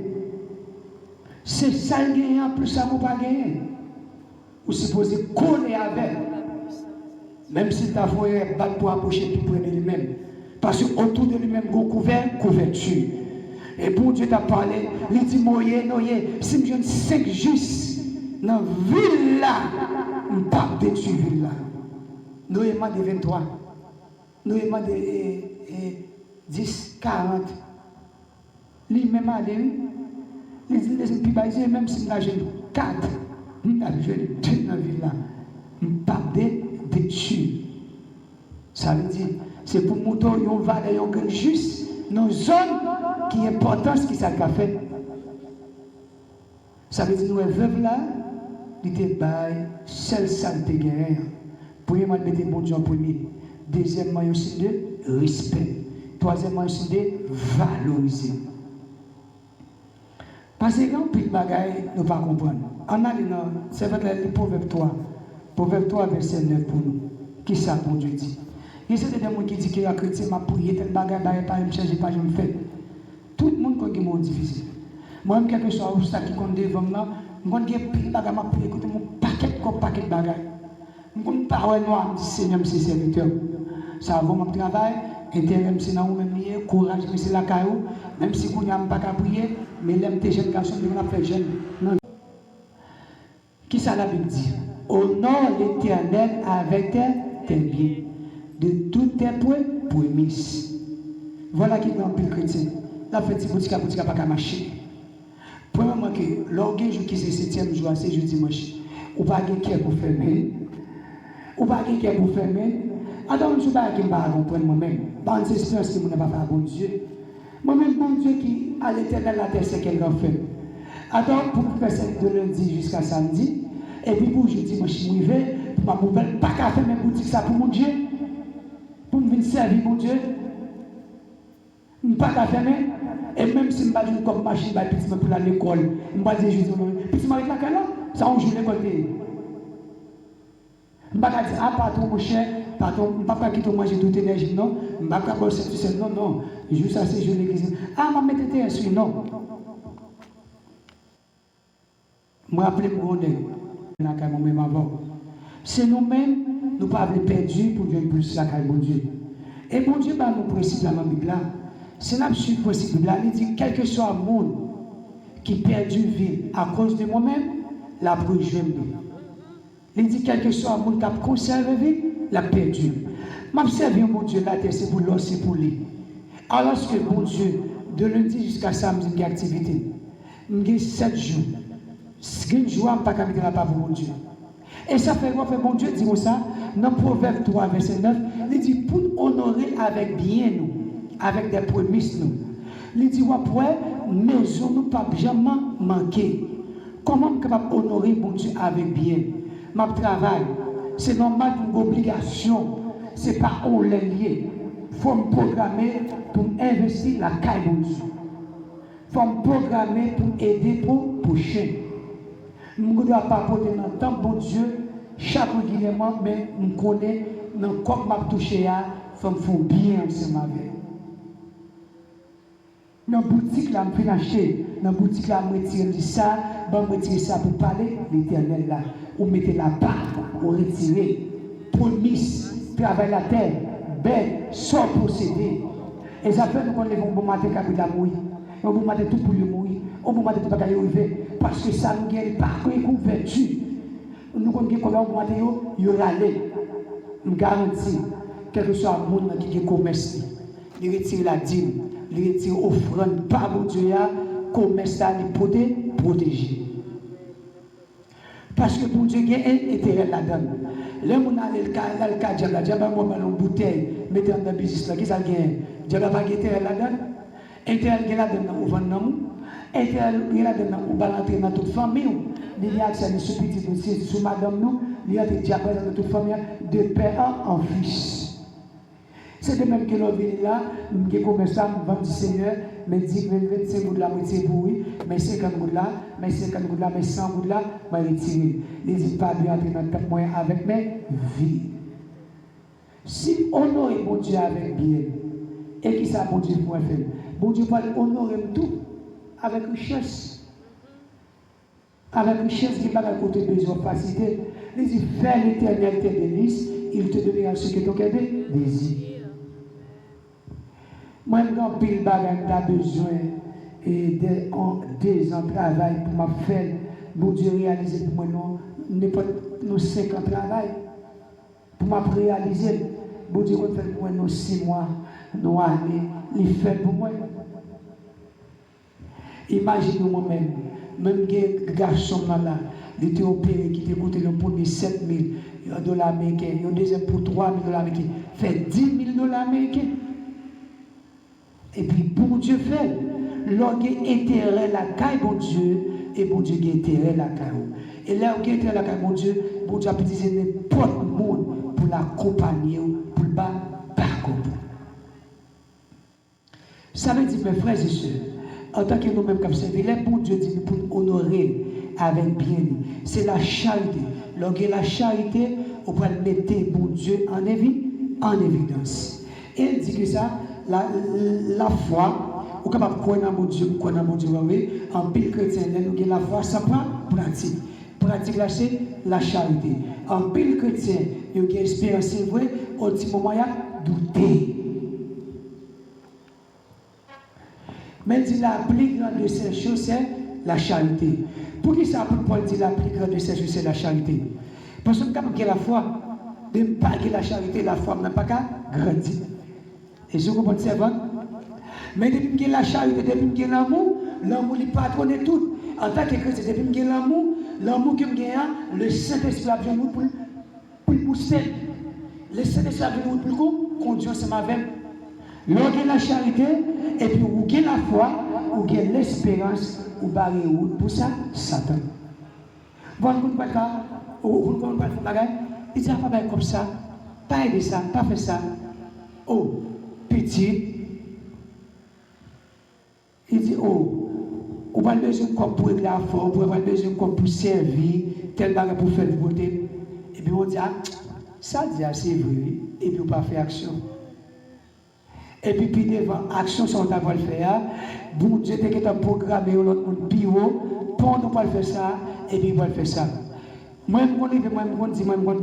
Speaker 1: C'est ça qui est en plus là pour pas gagner. Vous supposez coller avec. Même si ta foi est batte pour approcher plus près de lui-même. Parce qu'autour de lui-même, il y a couverture. Et pour Dieu t'a parlé, il dit, Moye, si je ne sais que juste dans la ville là, je ne peux pas détruire la ville là. Nous sommes de 23. Nous sommes de 10, 40. Lui-même a dit, même si j'ai 4, j'ai 2 dans la ville là, je ne peux pas détruire. Ça veut dire, c'est pour montrer une valeur juste dans une zone qui est importante, ce qui s'est fait. Ça veut dire, nous sommes veuves là, nous sommes seul santé guerre. Premièrement, nous mettons bon Dieu en premier. Deuxièmement, aussi de respect. Troisièmement, aussi de valoriser. Parce que quand plus de bagaille, nous ne pas comprendre. On a dit non, c'est vrai le proverbe 3. Proverbe 3, verset 9 pour nous. Qui ça pour Dieu dit? Il y a des gens qui disent que les chrétiens m'a prié, tel bagaille, pas me changer, pas je me fais. Tout le monde connaît mon difficile. Moi-même, quelque chose qui compte devant moi, je connais plus de bagaille, m'a prié, écoutez, mon paquet de bagaille. Je connais pas, moi, je dis Seigneur, c'est serviteur. Ça va, mon travail. Intérêt, c'est dans vous-même, courage, c'est la caillou. Même si vous n'avez pas qu'à prier, mais l'aime tes jeunes garçons, vous n'avez pas jeune. Non. Qui ça la Bible dit? Honore l'Éternel avec tes biens, de tous tes prémices. Voilà qui est dans le chrétien. La fête, boutique pas qu'à marcher. Premièrement, que l'orgueil qui est le 7e jour, c'est jeudi dimanche. Ou pas de cœur pour fermer. Ou pas de cœur pour fermer. Alors, je ne sais pas qui m'a compris moi-même. Bonne expérience que je n'ai pas fait à bon Dieu. Moi-même, bon Dieu qui à l'éternel la terre, c'est qu'elle a fait. Alors, pour faire de lundi jusqu'à samedi, et puis pour jeudi, moi je suis arrivé, pour ma nouvelle, pas qu'à faire mes boutiques ça pour mon Dieu, pour me venir servir mon Dieu. Je ne pas qu'à faire, et même si je ne pas dire comme machine, pour aller à l'école, je ne pas dire juste, petit mari là, ça on joue l'école. Je ne pas dire, ah, pardon, mon cher, pardon, je ne pas quitter manger toute l'énergie, non, je ne pas boire cette non, non, juste assez jouer l'église. Ah, ma mettez instruit, non. Je me rappelle pour nous, c'est nous-mêmes, nous ne pas perdus pour Dieu plus la caille, mon Dieu. Et mon Dieu, nous principe dans la Bible, c'est l'absurde principe là, il dit, quel que soit le monde qui perd du vie à cause de moi-même, la rejoindre. Il dit, quel que soit le monde qui a conservé vie, la perdu. M'observe mon Dieu, la terre, c'est pour l'or, c'est pour lui. Alors que mon Dieu, de lundi jusqu'à samedi, il y a activité. Il y a 7 jours. 5 jours, je ne peux pas mettre la part pour mon Dieu. Et ça fait quoi, mon Dieu, dit ça, dans Proverbe 3, verset 9, il dit, pour nous honorer avec bien nous, avec des prémices nous. Il dit, ouais, maison nous pas jamais manquer. Comment on est capable d'honorer mon Dieu avec bien? Ma travail, c'est normal pour une obligation, c'est pas on les lié. Il faut me programmer pour investir la caille mon Dieu. Il faut me programmer pour aider pour le prochain. Je ne dois pas porter dans le temps, bon Dieu, chaque régulièrement, mais je connais, dans le corps que je touche, il faut me faire bien, c'est ma vie. Dans la boutique, là, je vais acheter. Dans la boutique, là, je retire ça, je retire ça pour parler, l'éternel, là. Vous mettez la part, vous retirez. Promise, travail la terre, bête, sans procéder. Et ça fait nous qu'on les bon matin, quand la mouille. On vous matin tout pour le mourir. On vous matin tout pour le arriver. Parce que ça nous gagne pas couverture. Nous connaissons comment on matin, il y aura aller. Nous garantis, quel que soit le monde qui est commerce, il retire la dîme. Il retire offrande par mon Dieu, commerce à protéger. Parce que pour Dieu, il y a un intérêt là-dedans. Là, on a le cas, il y a une bouteille, mettez dans le business, là, qui ça gagne? Il n'y a pas d'intérêt là-dedans. Intérêt là-dedans, on vend nous. Intérêt là-dedans, on va l'entrer dans toute famille. Il y a accès à ce petit dossier, sur madame nous, il y a des diabètes dans toute famille, de père en fils. C'est de même que l'on vient là, nous avons commencé à vendre du Seigneur, mais 10, 25 gouttes là, moitié pour oui, mais 50 gouttes là, mais 50 gouttes là, mais 100 gouttes là, je vais retirer. Ne dites pas de entrer dans le tête moyen avec mes vies. Si on honorer mon Dieu avec bien, et qui ça mon Dieu pour faire? Mon Dieu va honorer tout avec richesse. Avec richesse qui va à côté besoin de facilité. Il dit, fais l'éternel tes délices, il te donnera ce que ton cœur désire. Moi, quand pile bagage, j'ai besoin de 2 ans de travail pour me faire, mon Dieu réaliser pour moi, nous 5 ans de travail. Pour me réaliser, mon Dieu va faire pour moi 6 mois, nos années, il fait pour moi. Imaginez moi-même, même les garçons là, il était opéré, qui était coûté le premier 7 000 dollars américains, le deuxième pour 3 000 dollars américains, fait 10 000 dollars américains. Et puis, bon Dieu fait, l'on a intérêt la caille, bon Dieu, et bon Dieu a intérêt la caille. Et là, on a intérêt la caille, bon Dieu a utilisé n'importe monde pour l'accompagner, pour le bas, par contre. Ça veut dire, mes frères et sœurs, en tant que nous-mêmes comme ça, les bon Dieu dit pour nous honorer avec bien. C'est la charité. Lorsque la charité, on peut mettre bon Dieu en évidence. Et il dit que ça, la foi, on est capable de croire dans mon Dieu, en pile chrétien, nous avons la foi, ça pas pratique. Pratique là, c'est la charité. En pile chrétien, nous avons l'espérance, c'est vrai, au petit moment, il y a douter. Mais il dit la plus grande de ces choses, c'est la charité. Pour qui ça, Paul dit la plus grande de ces choses, c'est la charité? Parce que quand on a la foi, de ne pas avoir la charité, la foi n'a pas qu'à grandir. Et je comprends ça, mais depuis que la charité, depuis que l'amour il patronne tout. En tant que chrétien, depuis que l'amour que je le Saint-Esprit a besoin pour pousser. Le Saint-Esprit a besoin pour conduire ensemble avec. Lorsque la charité, et puis vous avez la foi, vous avez l'espérance, vous avez route pour ça, Satan. Vous comprenez pas ça? Vous comprenez pas ça? Il dit, ah, pas comme ça, pas aider ça, pas faire ça. Oh, petit. Il dit, oh, on va besoin de comme pour régler la forme, on va besoin de comme pour servir, tel bagage pour faire le beauté. Et puis on dit, ah, ça dit assez vrai, et puis on pas faire action. Et puis devant action, si on t'a pas le faire, bon Dieu t'a programmé l'autre monde pire, pour on pas le faire ça, et puis on va le faire ça. Moi, je dis,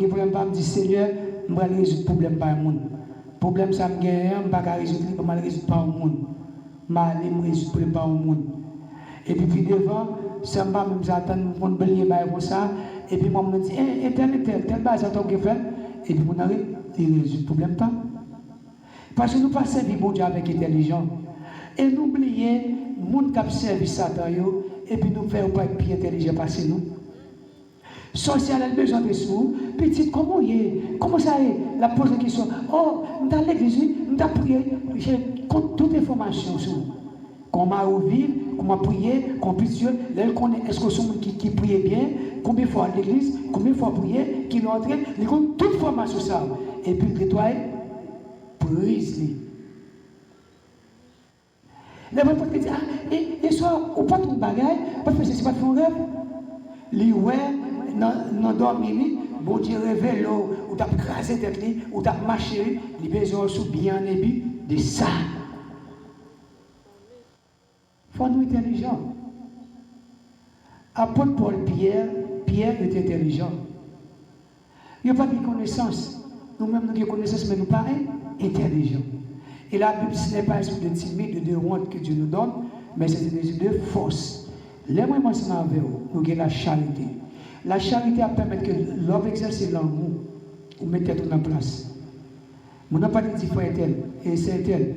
Speaker 1: problème pas, je dis, Seigneur, je vais résoudre le problème par le monde. Le problème, ça me gagne, je ne vais pas résoudre, je vais résoudre par le monde. Je vais résoudre le problème par le monde. Et puis devant, ça me va même j'attends mon bélier comme ça. Et puis moi, je me dis, tel base, j'attends que fait. Et puis on arrive, il résout le problème pas. Parce que nous ne pas servir bon Dieu avec intelligence. Et nous oublions, le monde qui a servi Satan, et puis nous faisons pas être plus intelligent parce que nous. Social a besoin de sous. Petite, comment y est? Comment ça est? La pose la question. Oh, dans l'église, nous avons prié. J'ai toute information sur nous. Comment vivre, comment prier, comment Dieu, est-ce que sont qui prie bien, combien de fois à l'église, combien de fois prier, qui l'ont entré, ils ont toute formation sur ça. Et puis le toi, prise. Les gens peuvent dire, ah, et soit, ou pas ton bagage, pas faire c'est pas ton rêve. Les ouais, dans dormir, bon Dieu révèle, ou t'as crasé tête, ou t'as marché, les besoins sont bien ébis de ça. Faut nous intelligents. Apôtre Paul Pierre était intelligent. Il n'y a pas de connaissance. Nous-mêmes, nous avons connaissance, mais nous pas intelligents. Et la Bible, ce n'est pas un esprit de timide, de honte que Dieu nous donne, mais c'est un esprit de force. Les moyens ensemble avec vous, nous avons la charité. La charité permet que l'homme exerce l'amour, ou mettez tout en place. Nous n'avons pas dit qu'il faut être tel, et c'est tel.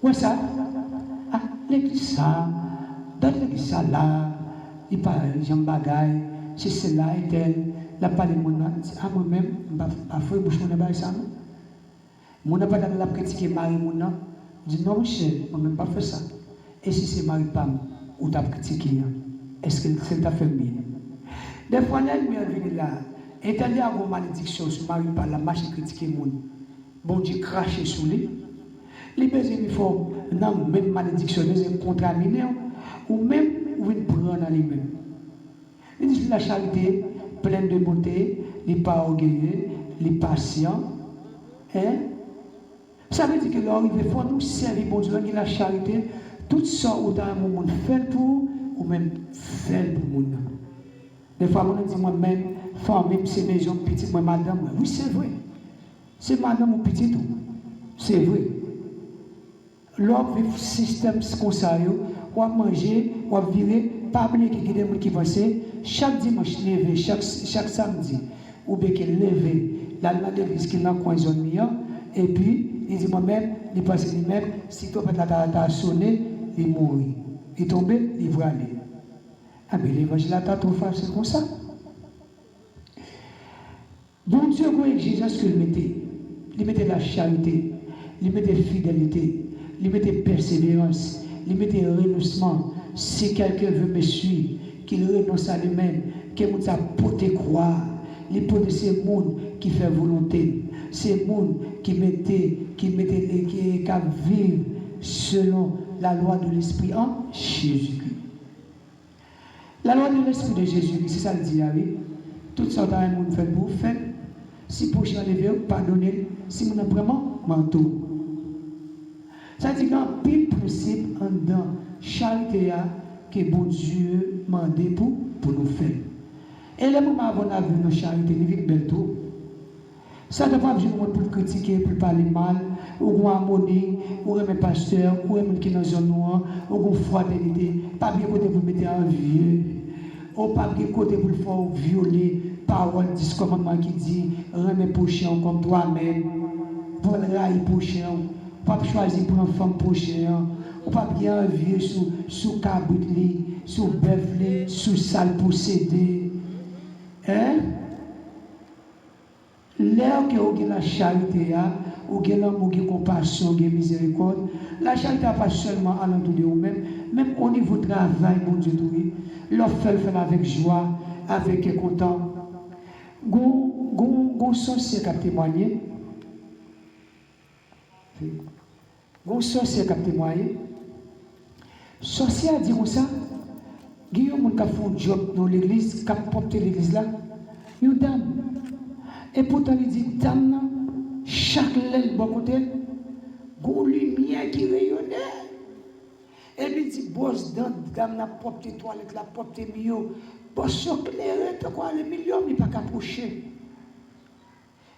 Speaker 1: Ouais, ça. Ah, l'église ça, dans l'église ça là, il parle, j'en bagaille, c'est cela et tel, la parole de mon nom, ah, moi-même, je ne vais pas faire bouche ça. Je ne vais pas la critiquer Marie mon nom. Je dis non, monsieur, je ne vais pas faire ça. Et si c'est Marie Pam, ou tu as critiqué, est-ce que c'est ta famille? Des fois, l'ennemi est venu là, et tu as dit à vos malédictions sur Marie Pam, la marche critiquer mon nom. Bon Dieu, cracher sur lui. Les besoins, il faut, non, même malédiction, les contaminés, ou même, ou une prendre à lui-même. Il dit la charité, pleine de beauté, n'est pas orgueilleux, n'est pas patient. Hein? Ça veut dire que là, il faut nous servir, bon Dieu, la charité, tout ça, où dans un moment, fait pour, ou même fait pour le monde. Des fois, on dit moi-même, femme, même c'est maison petite, moi, madame, oui, c'est vrai. C'est madame ou petite, c'est vrai. L'homme vit système comme ça, ou à manger, ou à vivre, pas oublier qu'il y a des gens qui pensent, chaque dimanche levé, chaque samedi, ou bien qu'il lève, là, l'église qui est dans le coin zone, et puis, il dit moi-même, il passe lui-même, si tu as sonné, il mourit. Il tombe, il va aller. Ah, mais l'évangile a trop facile comme ça. Bon Dieu, vous exigence que il mettait la charité, il mettait fidélité, il mettait persévérance, il mettait renoncement. Si quelqu'un veut me suivre, qu'il renonce à lui-même, qu'il nous a porté croire, il porte ces mondes qui fait volonté, ces mondes qui vivent selon la loi de l'Esprit en Jésus-Christ. La loi de l'Esprit de Jésus-Christ, c'est ça le dit, oui. Tout ça dans le monde fait pour faire. Si pour enlever, pardonner, si nous avons vraiment manteau. Ça dit qu'il y a un pile principe en dedans, charité que bon Dieu m'a demandé pour nous faire. Et les moments avant la vie, nos charités, nous vivons belle tout. Ça ne doit pas besoin pour critiquer, pour parler mal, ou harmonie, ou un pasteur, ou un qui est dans la zone noire, ou une fraternité. Pas bien côté pour mettre un vieux, ou pas bien côté pour le faire violer, parole, 10 commandements qui dit, remets prochain comme toi-même, pour le rail prochain, pas choisir pour un femme prochain, ou pas bien un vieux sous cabrit, sous bœuf, sous salle possédée. Hein? L'air que vous avez la charité, ou que l'amour, la compassion, la miséricorde, la charité n'est pas seulement à l'entour de vous-même, même au niveau du travail, mon Dieu, l'offre fait avec joie, avec content. Vous gon sorcier qui a témoigné. Gon sorcier qui a témoigné. Sorcier a dit comme ça. Guillaume qui a fait un job dans l'église, qui a porté l'église là. Une dame. Et pourtant il dit dame, chaque l'aile bon côté, gon lumière qui rayonnait. Et lui dit boss dame n'a porté toilette, la porté mieux. Boss éclairé, quoi le million il pas qu'approcher.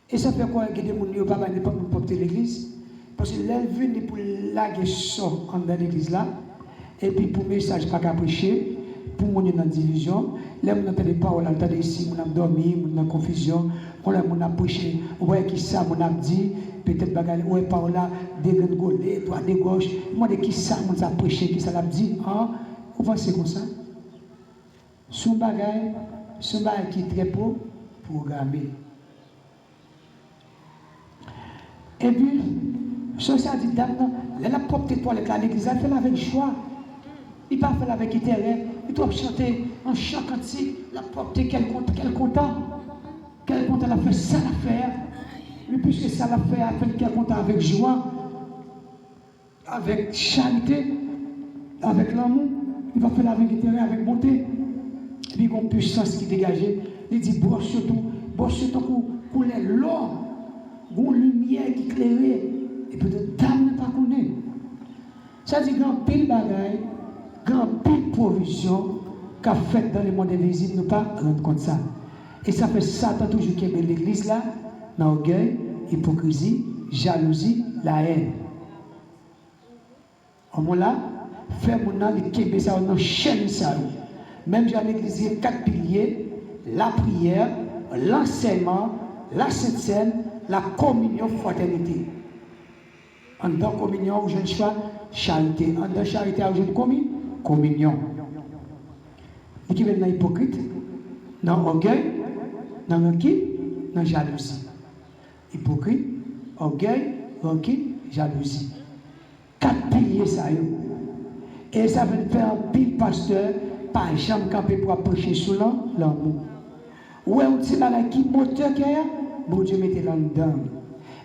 Speaker 1: Et ça fait quoi que des gens ne pas porter l'église? Parce que l'elle vient pour laguer ça dans l'église là. Et puis pour message pas qu'à prêcher, pour mon dans division, là on entend des paroles, on entend ici, on a dormi, on a confusion, on a prêché, ouais qui ça on a dit, peut-être bagarre, ouais parole là, des gangolés, toi des gauches, moi de qui ça on a prêché, qui ça l'a dit, hein? Vous pensez comme ça? Son bagage qui est très beau, programmé. Et puis, ça dit, dame, elle a propre toilette à l'église, elle fait avec joie. Il ne pas faire avec intérêt. Il doit chanter en chant cantique, la propre quel content. Quel content elle a fait ça l'affaire. Mais puisque ça l'a fait, elle fait quel content avec joie, avec charité, avec l'amour. Il va faire avec intérêt, avec bonté. Et puis, il y a une puissance qui dégage. Il dit, bois surtout pour les l'or. Une lumière qui éclaire. Et peut-être dame ne pas connaître. Ça dit grand pile bagaille, grand pile provision qu'a fait dans le monde invisible, ne pas rendre compte ça. Et ça fait Satan toujours qui est l'église là, dans l'orgueil, hypocrisie, jalousie, la haine. Au moment là, fait mon âme qui est ça dans chaîne ça. Même dans l'église, il y a 4 piliers, la prière, l'enseignement, la sainte scène, la communion, fraternité. En dans communion, je ne choix charité. En dans charité, je ne communion. Et qui veut dans hypocrite, dans orgueil, dans rancune, dans jalousie. Hypocrite, orgueil, rancune, jalousie. 4 piliers ça y est. Et ça veut faire un pile pasteur, pas jamais camper pour prêcher sur l'amour. Ou est un petit malade qui moteur qui a, bon Dieu mettez là-dedans.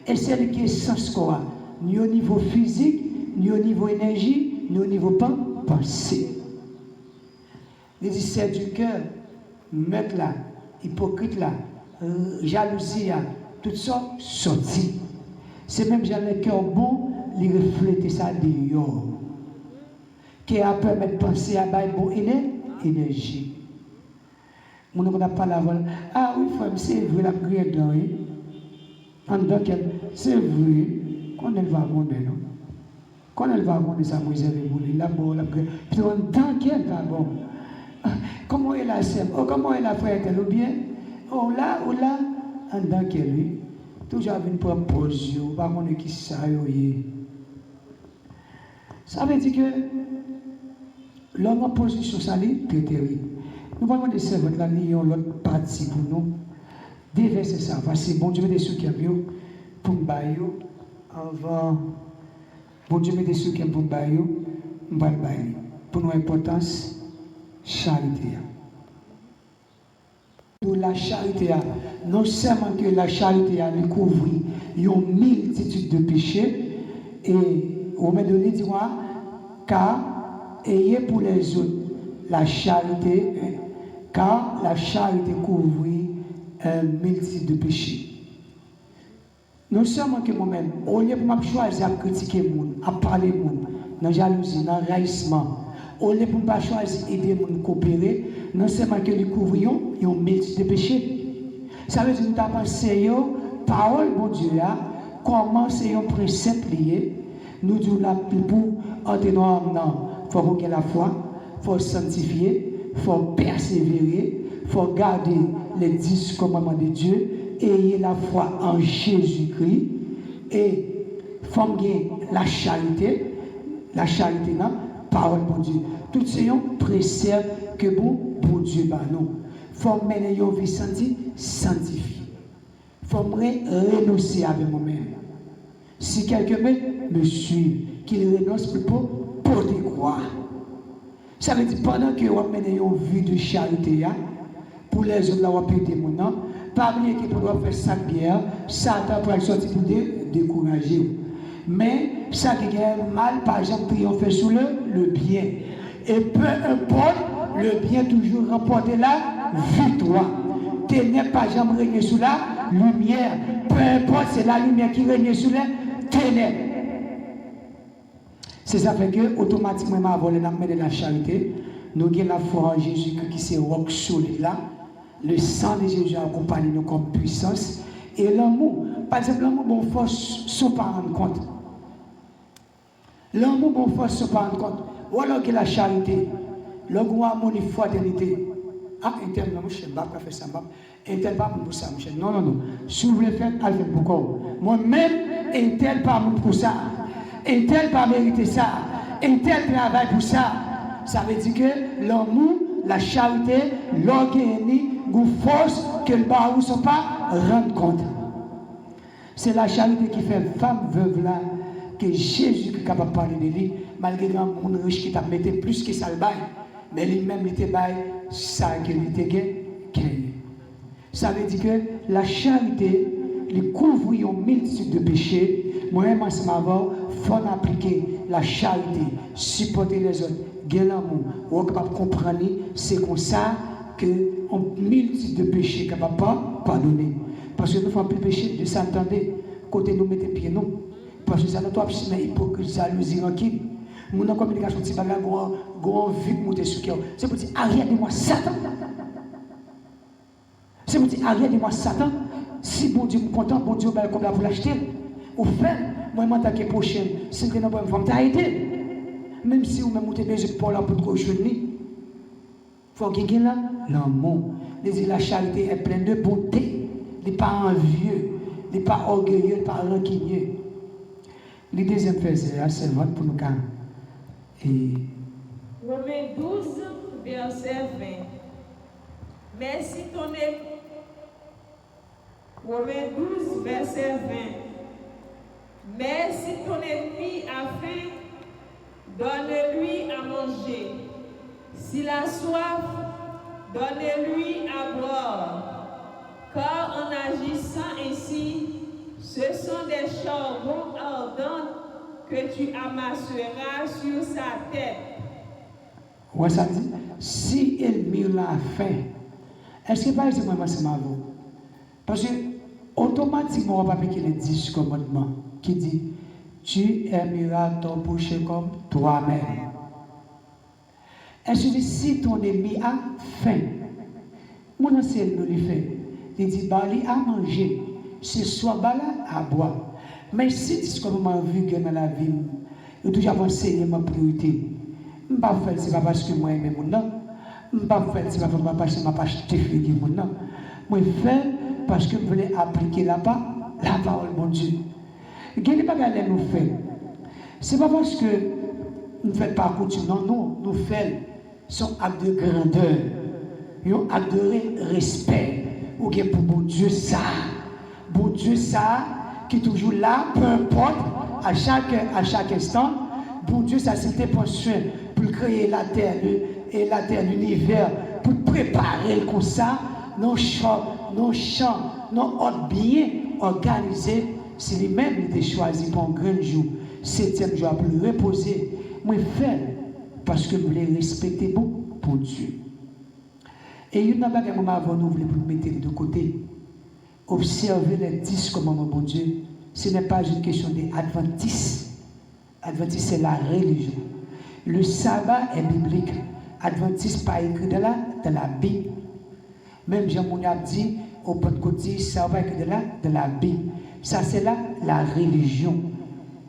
Speaker 1: Et c'est ce qui est sens quoi, ni au niveau physique, ni au niveau énergie, ni au niveau pensée. Les disciples du cœur, mettre là, hypocrite là, jalousie là, tout ça sorti. C'est même j'ai le cœur bon, il reflète ça dehors. Qui a permis de penser à bailler bon énergie. Mon nom n'a pas la vol. Ah oui, frère, c'est vrai la prière dedans. C'est vrai qu'on elle va abonder, non? Quand elle va abonder, ça vous avez voulu, la bonne, la prière. Puis on tant qu'elle va bon. Comment elle a sème? Oh, comment elle a fait elle ou bien? Oh là, en tant qu'elle lui. Toujours avec une proposition, pas qu'on est qui ça, ça veut dire que l'homme en position, ça est très terrible. Nous allons demander à votre ami, l'autre partie pour nous. Déverser ça. Voici, bon Dieu, mettez ceux qui aiment pour me bailler. Avant, bon Dieu, mettez ceux qui aiment pour me bailler. On va le bailler. Pour nous, importance, charité. Pour la charité, non seulement que la charité a découvert une multitude de péchés, et au milieu de l'idée, car ayez pour les autres la charité, car la charité couvre une multitude de péchés. Non seulement que moi-même, au lieu de me choisir à critiquer les gens, à parler les gens, dans la jalousie, dans le raïsement, au lieu de me choisir à aider les gens à coopérer, non seulement que nous couvrions une multitude de péchés. Ça veut dire que nous avons pensé, parole, bon Dieu, comment c'est un principe lié, nous disons là pour entrer dans il faut qu'on ait la foi, il faut sanctifier, il faut persévérer, il faut garder les 10 commandements de Dieu, ayez la foi en Jésus-Christ, et il faut gagner la charité, non, parole bon Dieu. Tout ces préceptes que bon Dieu bat nous. Il faut mener une vie sanctifiée. Il faut renoncer avec moi-même. Si quelqu'un me suit, qu'il renonce pour te croire. Ça veut dire pendant que vous menez une vie de charité, pour les autres, là, vous pouvez aider mon nom, pas oublier que pour faire ça bien, Satan peut sortir pour décourager. Mais ça qui est mal, par exemple, triompher sur le bien. Et peu importe, le bien toujours remporter la victoire. Ténèbres, par exemple, régner sous la lumière. Peu importe, c'est la lumière qui règne sur les ténèbres. C'est ça fait que, automatiquement, avant de la charité, nous avons la foi en Jésus qui c'est roc solide là. Le sang de Jésus accompagne nous comme puissance. Et l'amour, par exemple, l'amour, bon force, sont pas rendre compte. L'amour, bon force, sont pas rendre compte. Ou alors que la charité, l'amour, harmonie, fraternité. Ah, un tel, non, je ne sais pas faire ça. Un tel, pas pour ça, Michel. Non, non, non. Si vous voulez faire, allez faire pourquoi. Moi-même, un tel, pas pour ça. Un tel, pas mériter ça. Un tel travail pour ça. Ça veut dire que l'amour, la charité, l'orgueil, une force que le barreau ne sont pas rendre compte. C'est la charité qui fait femme veuve là, que Jésus est capable de parler de lui, malgré un monde riche qui t'a mis plus que ça le bail. Mais lui-même, il était bail, ça qu'il était gagné. Ça veut dire que la charité, il couvre une multitude de péchés. Moi-même, en ce moment, il faut appliquer la charité, supporter les autres, gagner l'amour, ou capable de comprendre, c'est comme ça qu'on multitude de péchés capable de pardonner. Parce que nous faisons plus péché de s'entendre, côté nous mettons pieds nous. Parce que ça nous doit être hypocrite, jalousie, rancune. Mon communication, c'est pas là, grand vue monter sur cœur. C'est pour dire, arrête de moi, Satan. C'est pour dire, arrête de moi, Satan. Si bon Dieu me content, bon Dieu, comme là pour l'acheter. Au fait, moi, je m'attaque prochaine. Si je ne pas me faire aider. Même si vous me montez besoin pour la pour cochonner. Il faut qu'il y ait là l'amour. La charité est pleine de bonté. Il n'est pas envieux. Il n'est pas orgueilleux. Il n'est pas rancunier. Le deuxième verset, c'est votre pour nous.
Speaker 2: Romains 12, verset 20. Mais si ton ennemi. Romains 12, verset 20. Mais si ton ennemi a faim, donne-lui à manger. S'il a soif, donne-lui à boire. Car en agissant ainsi, ce sont des charbons ardents que tu amasseras sur sa tête.
Speaker 1: Ouais, ça dit, si l'ennemi l'a fait, est-ce que pas moi c'est ma voix? Parce que automatiquement on va appliquer les 10 commandements qui dit tu aimeras ton prochain comme toi-même. Est-ce que si ton ennemi a faim, mon ancien nous lui fait, il dit bali à manger, c'est soit bala à boire. Mais si tu comme ma vie dans la vie, je toujours enseigné ma priorité. Je ne vais pas faire ce pas parce que moi j'aime mon nom. Je ne vais pas faire ce pas parce que je n'ai pas acheté mon nom. Moi je fais parce que je voulais appliquer la parole de mon Dieu. Quel n'est pas ce nous fait? Ce n'est pas parce que nous ne faisons pas coutume, non, non, nous faisons son acte de grandeur, un acte de respect, ou bien pour mon Dieu ça. Bon Dieu ça, qui est toujours là, peu importe, à chaque instant. Bon Dieu ça, c'était pour soin, pour créer la terre, l'univers, pour préparer comme ça, nos champs, nos ordres bien organisés. C'est lui-même qui était choisi pour un grand jour, 7e jour, pour le reposer. Moi, je fais parce que je voulais respecter pour Dieu. Et il y a un bagage avant nous voulons mettre de côté. Observer les 10 commandements de Dieu, ce n'est pas une question d'adventisme. Adventiste, c'est la religion. Le sabbat est biblique. Adventiste, pas écrit dans la Bible. Même Jean-Mouni a dit, au Pentecôte, ça va écrit dans la Bible. Ça, c'est la religion.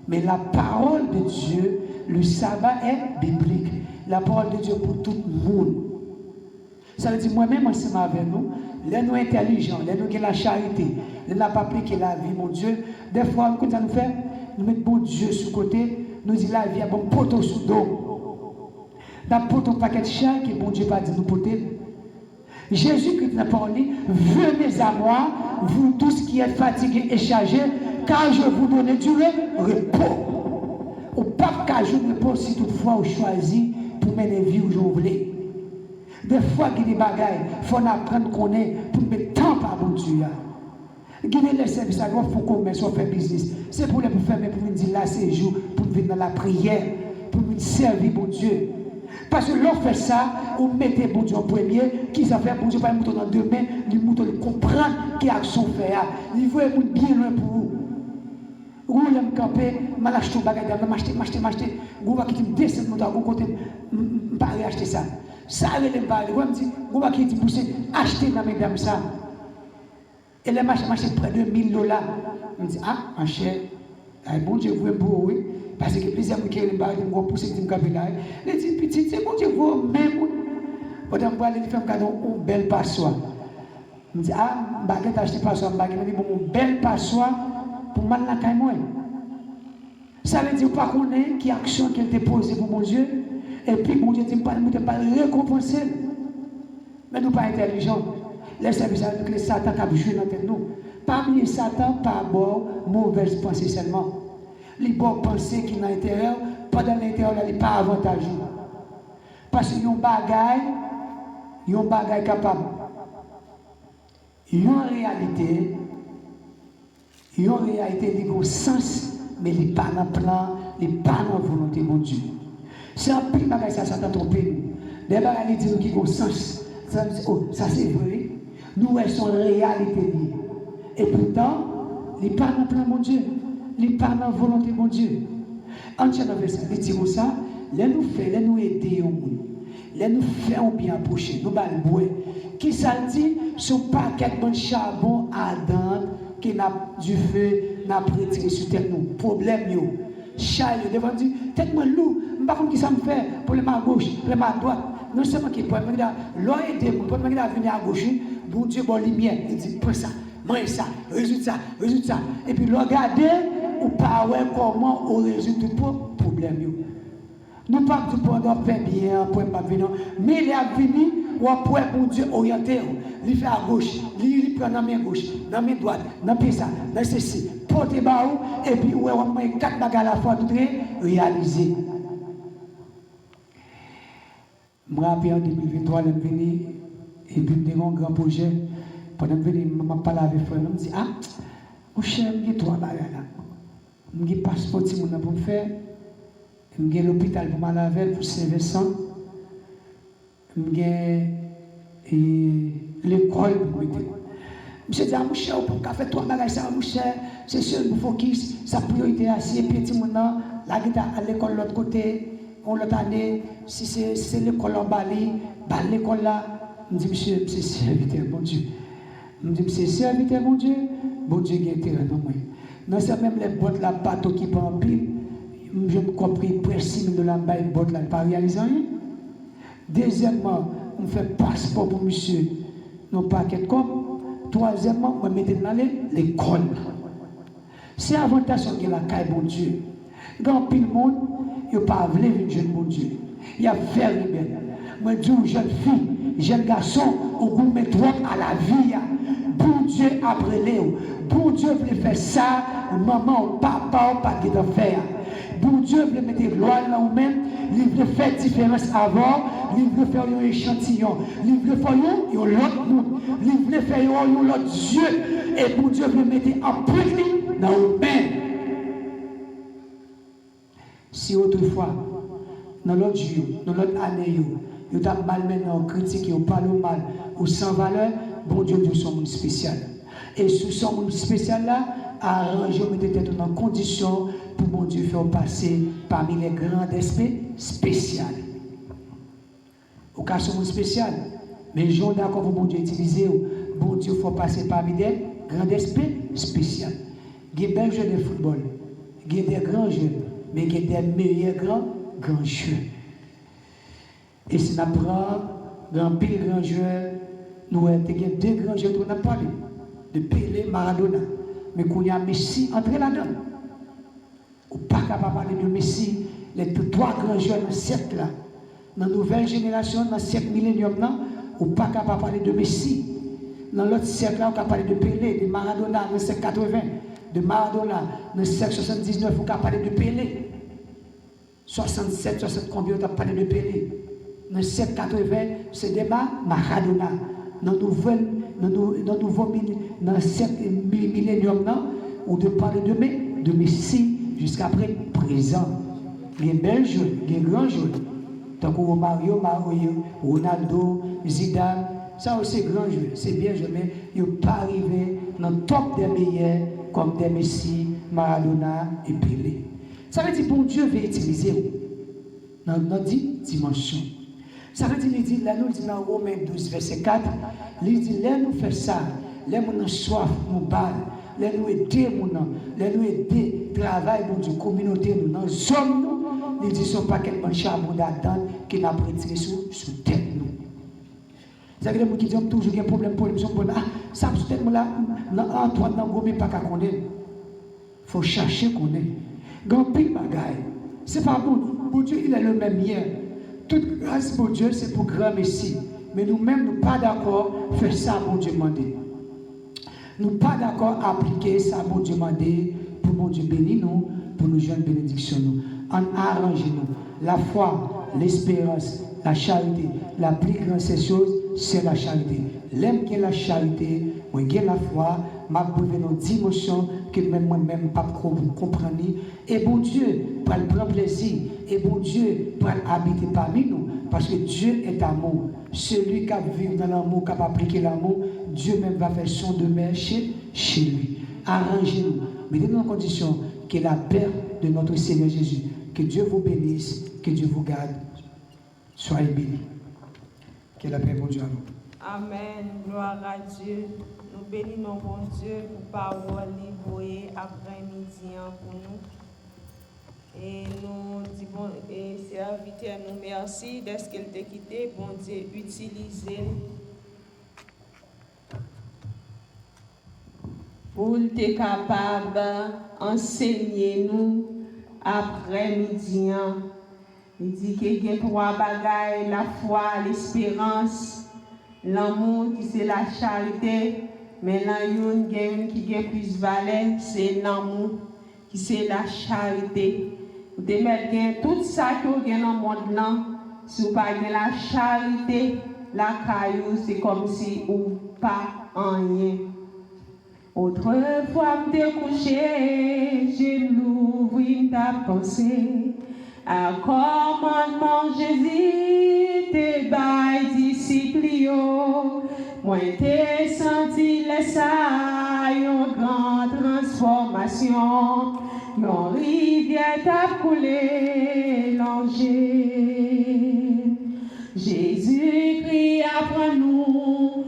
Speaker 1: Mais la parole de Dieu, le sabbat est biblique. La parole de Dieu pour tout le monde. Ça veut dire, moi-même, ensemble avec nous, les nous intelligents, les nous qui ont la charité, les nous pas appliqué la vie, mon Dieu. Des fois, nous, ça nous fait, nous mettons bon Dieu sur le côté, nous disons la vie a bon poteau sous dos. Dans le poteau paquet de chien, qui bon Dieu pas dit nous poter. Jésus-Christ n'a pas dit, venez à moi, vous tous qui êtes fatigués et chargés, car je vous donne du repos. Au pas qu'à jour de repos si toutefois vous choisissez pour mener vie où vous voulez. Des fois, il y a des bagailles, il faut apprendre qu'on est pour mettre temps par bon Dieu. Guider les services à droite pour commerce, pour faire business. C'est pour les pour faire, mais pour venir dire là, c'est jour, pour venir dans la prière, pour venir servir bon Dieu. Parce que l'on fait ça, on mettez bon Dieu en premier, qui ça fait bon Dieu, pas le mouton dans deux mains, le mouton comprendre quelle action fait. Il veut être bien loin pour vous. Vous voulez me camper, je vais acheter un bagage, je vais m'acheter. Vous allez quitter 200 moutons à côté, je ne vais pas acheter ça. Ça, je vais me dire, vous allez quitter pousser, acheter dans mes dames ça. Et les machins m'achètent près de $1000. Je me dis, ah, ma chère, bon Dieu, vous êtes beau, oui. Parce que plusieurs qui ont bagage, je vais pousser, je vais me là. Les petits petits, c'est bon Dieu, vous même. Pendant que je vais aller faire une belle passoire. Je me dis, ah, je vais acheter passoire, je vais dire, une belle passoire. Pour mal la caille moi. Ça veut dire pas qu'on est qui action qu'elle t'a posée pour mon Dieu. Et puis mon Dieu dit pas récompenser. Mais nous pas intelligents. Les services avec les Satan qui a joué dans tête nous. Parmi les Satan pas bon mauvaise pensée seulement. Les bonnes pensées qui dans l'intérieur, pas dans l'intérieur là, pas avantageux. Parce qu'ils ont bagaille capable. Ils ont en réalité ils ont en réalité des gros sens, mais ils pas dans le plan, ils pas dans la volonté de Dieu. C'est un peu de ça t'a trompé nous. Des bagages disent qui ont sens. Ça c'est vrai. Nous, elles sont réalité liées. Et pourtant, ils pas dans le plan de Dieu. Ils pas dans la volonté de Dieu. En tient avec ça, ils disent ça, les nous fait, les nous aider au monde. Les nous faisons bien approcher, nous balbouer. Qui ça dit, ce paquet de charbon ardent qui n'a du feu, n'a retiré sur tête nous. Problème, yo. Chal, yo, devant dire, tête-moi loup, je ne sais pas qui ça me fait, pour les mains gauche, pour les mains droite. Non seulement qui peut, mais l'on aide, pour venir à gauche, bon Dieu, bon lumière, il dit, prends ça, mange ça, résout ça. Et puis, regardez, ou pas, ouais, comment on résout tout le problème, yo. Nous pas tout pour nous faire bien, pour pas venir, mais il est venu, ou pour bon Dieu orienté, il fait à gauche, il prend dans la main gauche, dans la main droite, dans le ça, dans ceci, portez bas et puis on a 4 bagages à la fois, tout réaliser. Moi, après en 2023, je suis venu, et puis je un grand projet. Pendant que je suis venu, je parle avec frère, je me dis, ah, mon cher, j'ai 3 bagages là. J'ai un passeport pour me faire. J'ai l'hôpital pour Malavel, pour Saint-Vincent. J'ai l'école pour m'aider. Je dis à mon cher, pour qu'on fasse 3 bagages, ça, mon cher, c'est sûr, il faut focus, sa priorité à 6 pieds, maintenant, là, à l'école de l'autre côté, l'autre année, si c'est l'école en Bali, l'école là, je dis, monsieur, c'est serviteur, bon Dieu. Je dis, c'est serviteur, bon Dieu qui est intérêt dans moi. Non, c'est même les bottes, la bateau qui prend en pile. Je me compris près 6 000 $, une botte là, pas réalisé rien. Deuxièmement, on fait passeport pour monsieur, non pas qu'être comme. Troisièmement, on met dans l'école. C'est l'avantage que la caille, bon Dieu. Quand pile monde, il n'y a pas voulu venir jeune bon Dieu. Il y a faire rebelle. Moi, je dis aux jeunes filles, jeunes garçons, on vous met trop à la vie. Bon Dieu après Léo. Bon Dieu voulait faire ça, maman ou papa, pas de faire. Bon Dieu voulait mettre loi là ou même, il voulait faire différence avant, il voulait faire un échantillon, il voulait faire un autre monde, il voulait faire un autre Dieu, et bon Dieu voulait mettre en plus dans le même. Si autrefois, dans l'autre jour, dans l'autre année, vous avez mal maintenant critiqué, vous parlez mal, ou sans valeur, bon Dieu, nous sommes spécial. Et sous son monde spécial là, arrangez, mettez en condition pour bon Dieu faire passer parmi les grands esprits spéciaux. Au cas où spécial, mais je suis d'accord pour bon Dieu utiliser, bon Dieu faut passer parmi des grands esprits spéciaux. Il y a des belles jeux de football, il y a des grands jeux, mais il y a des meilleurs grands jeux. Et si on apprend grand pile grand joueur, nous avons 2 grands jeux qu'on a parlé, de Pelé, Maradona. Mais qu'on y a Messi entré là-dedans. Ou pas capable de parler de Messi, les 3 grands joueurs dans le siècle là. Dans la nouvelle génération, dans le siècle millénium, ou pas capable de parler de Messi. Dans l'autre siècle là, on peut parler de Pelé, de Maradona dans le siècle 80, de Maradona dans le siècle 79, on peut parler de Pelé. 67, 60 combien on peut parler de Pelé. Dans le siècle 80, c'est des Maradona. Dans la nouvelle dans cet millénium, ou de parler de Messie jusqu'à présent. Il y a belles jours, il y a grands jours. Tant que Mario, Ronaldo, Zidane, ça aussi grand jeu, c'est bien joué, mais ils n'ont pas arrivé dans le top des meilleurs comme des Messi, Maradona et Pelé. Ça veut dire que bon Dieu veut utiliser dans notre dimension. Ça veut dire, il dit, là, nous dit dans Romains 12, verset 4, il dit, là, nous faisons ça, là, nous avons soif, nous balle, là, nous aidons, là, nous aidons, travail, bon Dieu, communauté, nous, dans zone, nous, il dit, ce n'est pas quelqu'un charbon d'attente qui n'a pas retiré sous tête, nous. Ça veut dire que les gens qui ont toujours un problème, ah, ça peut-être là, Antoine, dans le pas qu'à connaître. Il faut chercher qu'on est. Grand pile bagaille. C'est pas bon. Bon Dieu, il est le même hier. Toute grâce pour Dieu, c'est pour grand Messie. Mais nous-mêmes, nous ne sommes pas d'accord faire ça, bon Dieu demandé. Nous ne sommes pas d'accord appliquer ça, bon Dieu demandé, pour bon Dieu bénir nous, pour nous joindre bénédiction nous. En arrangez-nous. La foi, l'espérance, la charité, la plus grande ces choses, c'est la charité. L'aime qui est la charité, moi qui la foi, m'a prouvé nos dimensions que même moi-même pas comprendre. Et bon Dieu, pour le prendre plaisir, et bon Dieu, pour habiter parmi nous, parce que Dieu est amour. Celui qui vit dans l'amour, qui a appliqué l'amour, Dieu même va faire son demeure chez lui. Arrangez-nous. Mettez-nous en condition que la paix de notre Seigneur Jésus, que Dieu vous bénisse, que Dieu vous garde. Soyez bénis. Que la paix, mon Dieu, à vous.
Speaker 2: Amen. Gloire à Dieu. Nous bénissons, bon Dieu, pour parole livrée après-midi pour nous. Et nous disons, et serviteur, nous merci d'être qu'elle t'a quitté, bon Dieu, utilisez pour être capable d'enseigner nous après-midi. Il dit qu'il y a trois bagailles, la foi, l'espérance, l'amour qui c'est la charité, mais là il y a une qui a plus de valeur, c'est l'amour qui c'est la charité. Vous devez mettre tout ça que vous dans le monde là, si vous n'avez pas la charité, la caillou, c'est comme si vous pas rien. Autrefois, je me couché, j'ai l'ouvert ta pensée. À commandement Jésus, tes bails disciples, moi t'ai senti les ça, une grande transformation, nos rivières t'a coulé, l'angers. Jésus-Christ apprend nous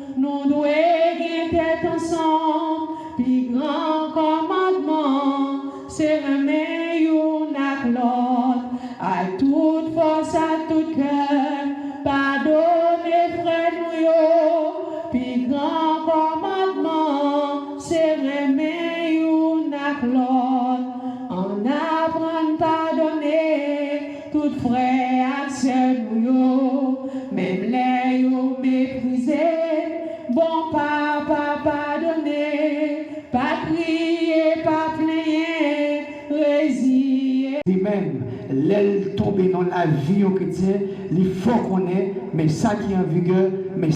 Speaker 2: devons être ensemble, puis grand commandement, c'est remettre une à l'autre. À toute force, à tout cœur, pardonnez frère nous, puis grand commandement, c'est remettre une à l'autre. On apprend pardonner, tout frère à sœur nous, même les méprisés, bon papa pardonner, pas crier, pas plaigner, résilier.
Speaker 1: Lui-même, l'aile tombée dans la vie au chrétien, il faut qu'on ait, mais ça qui est en vigueur, mais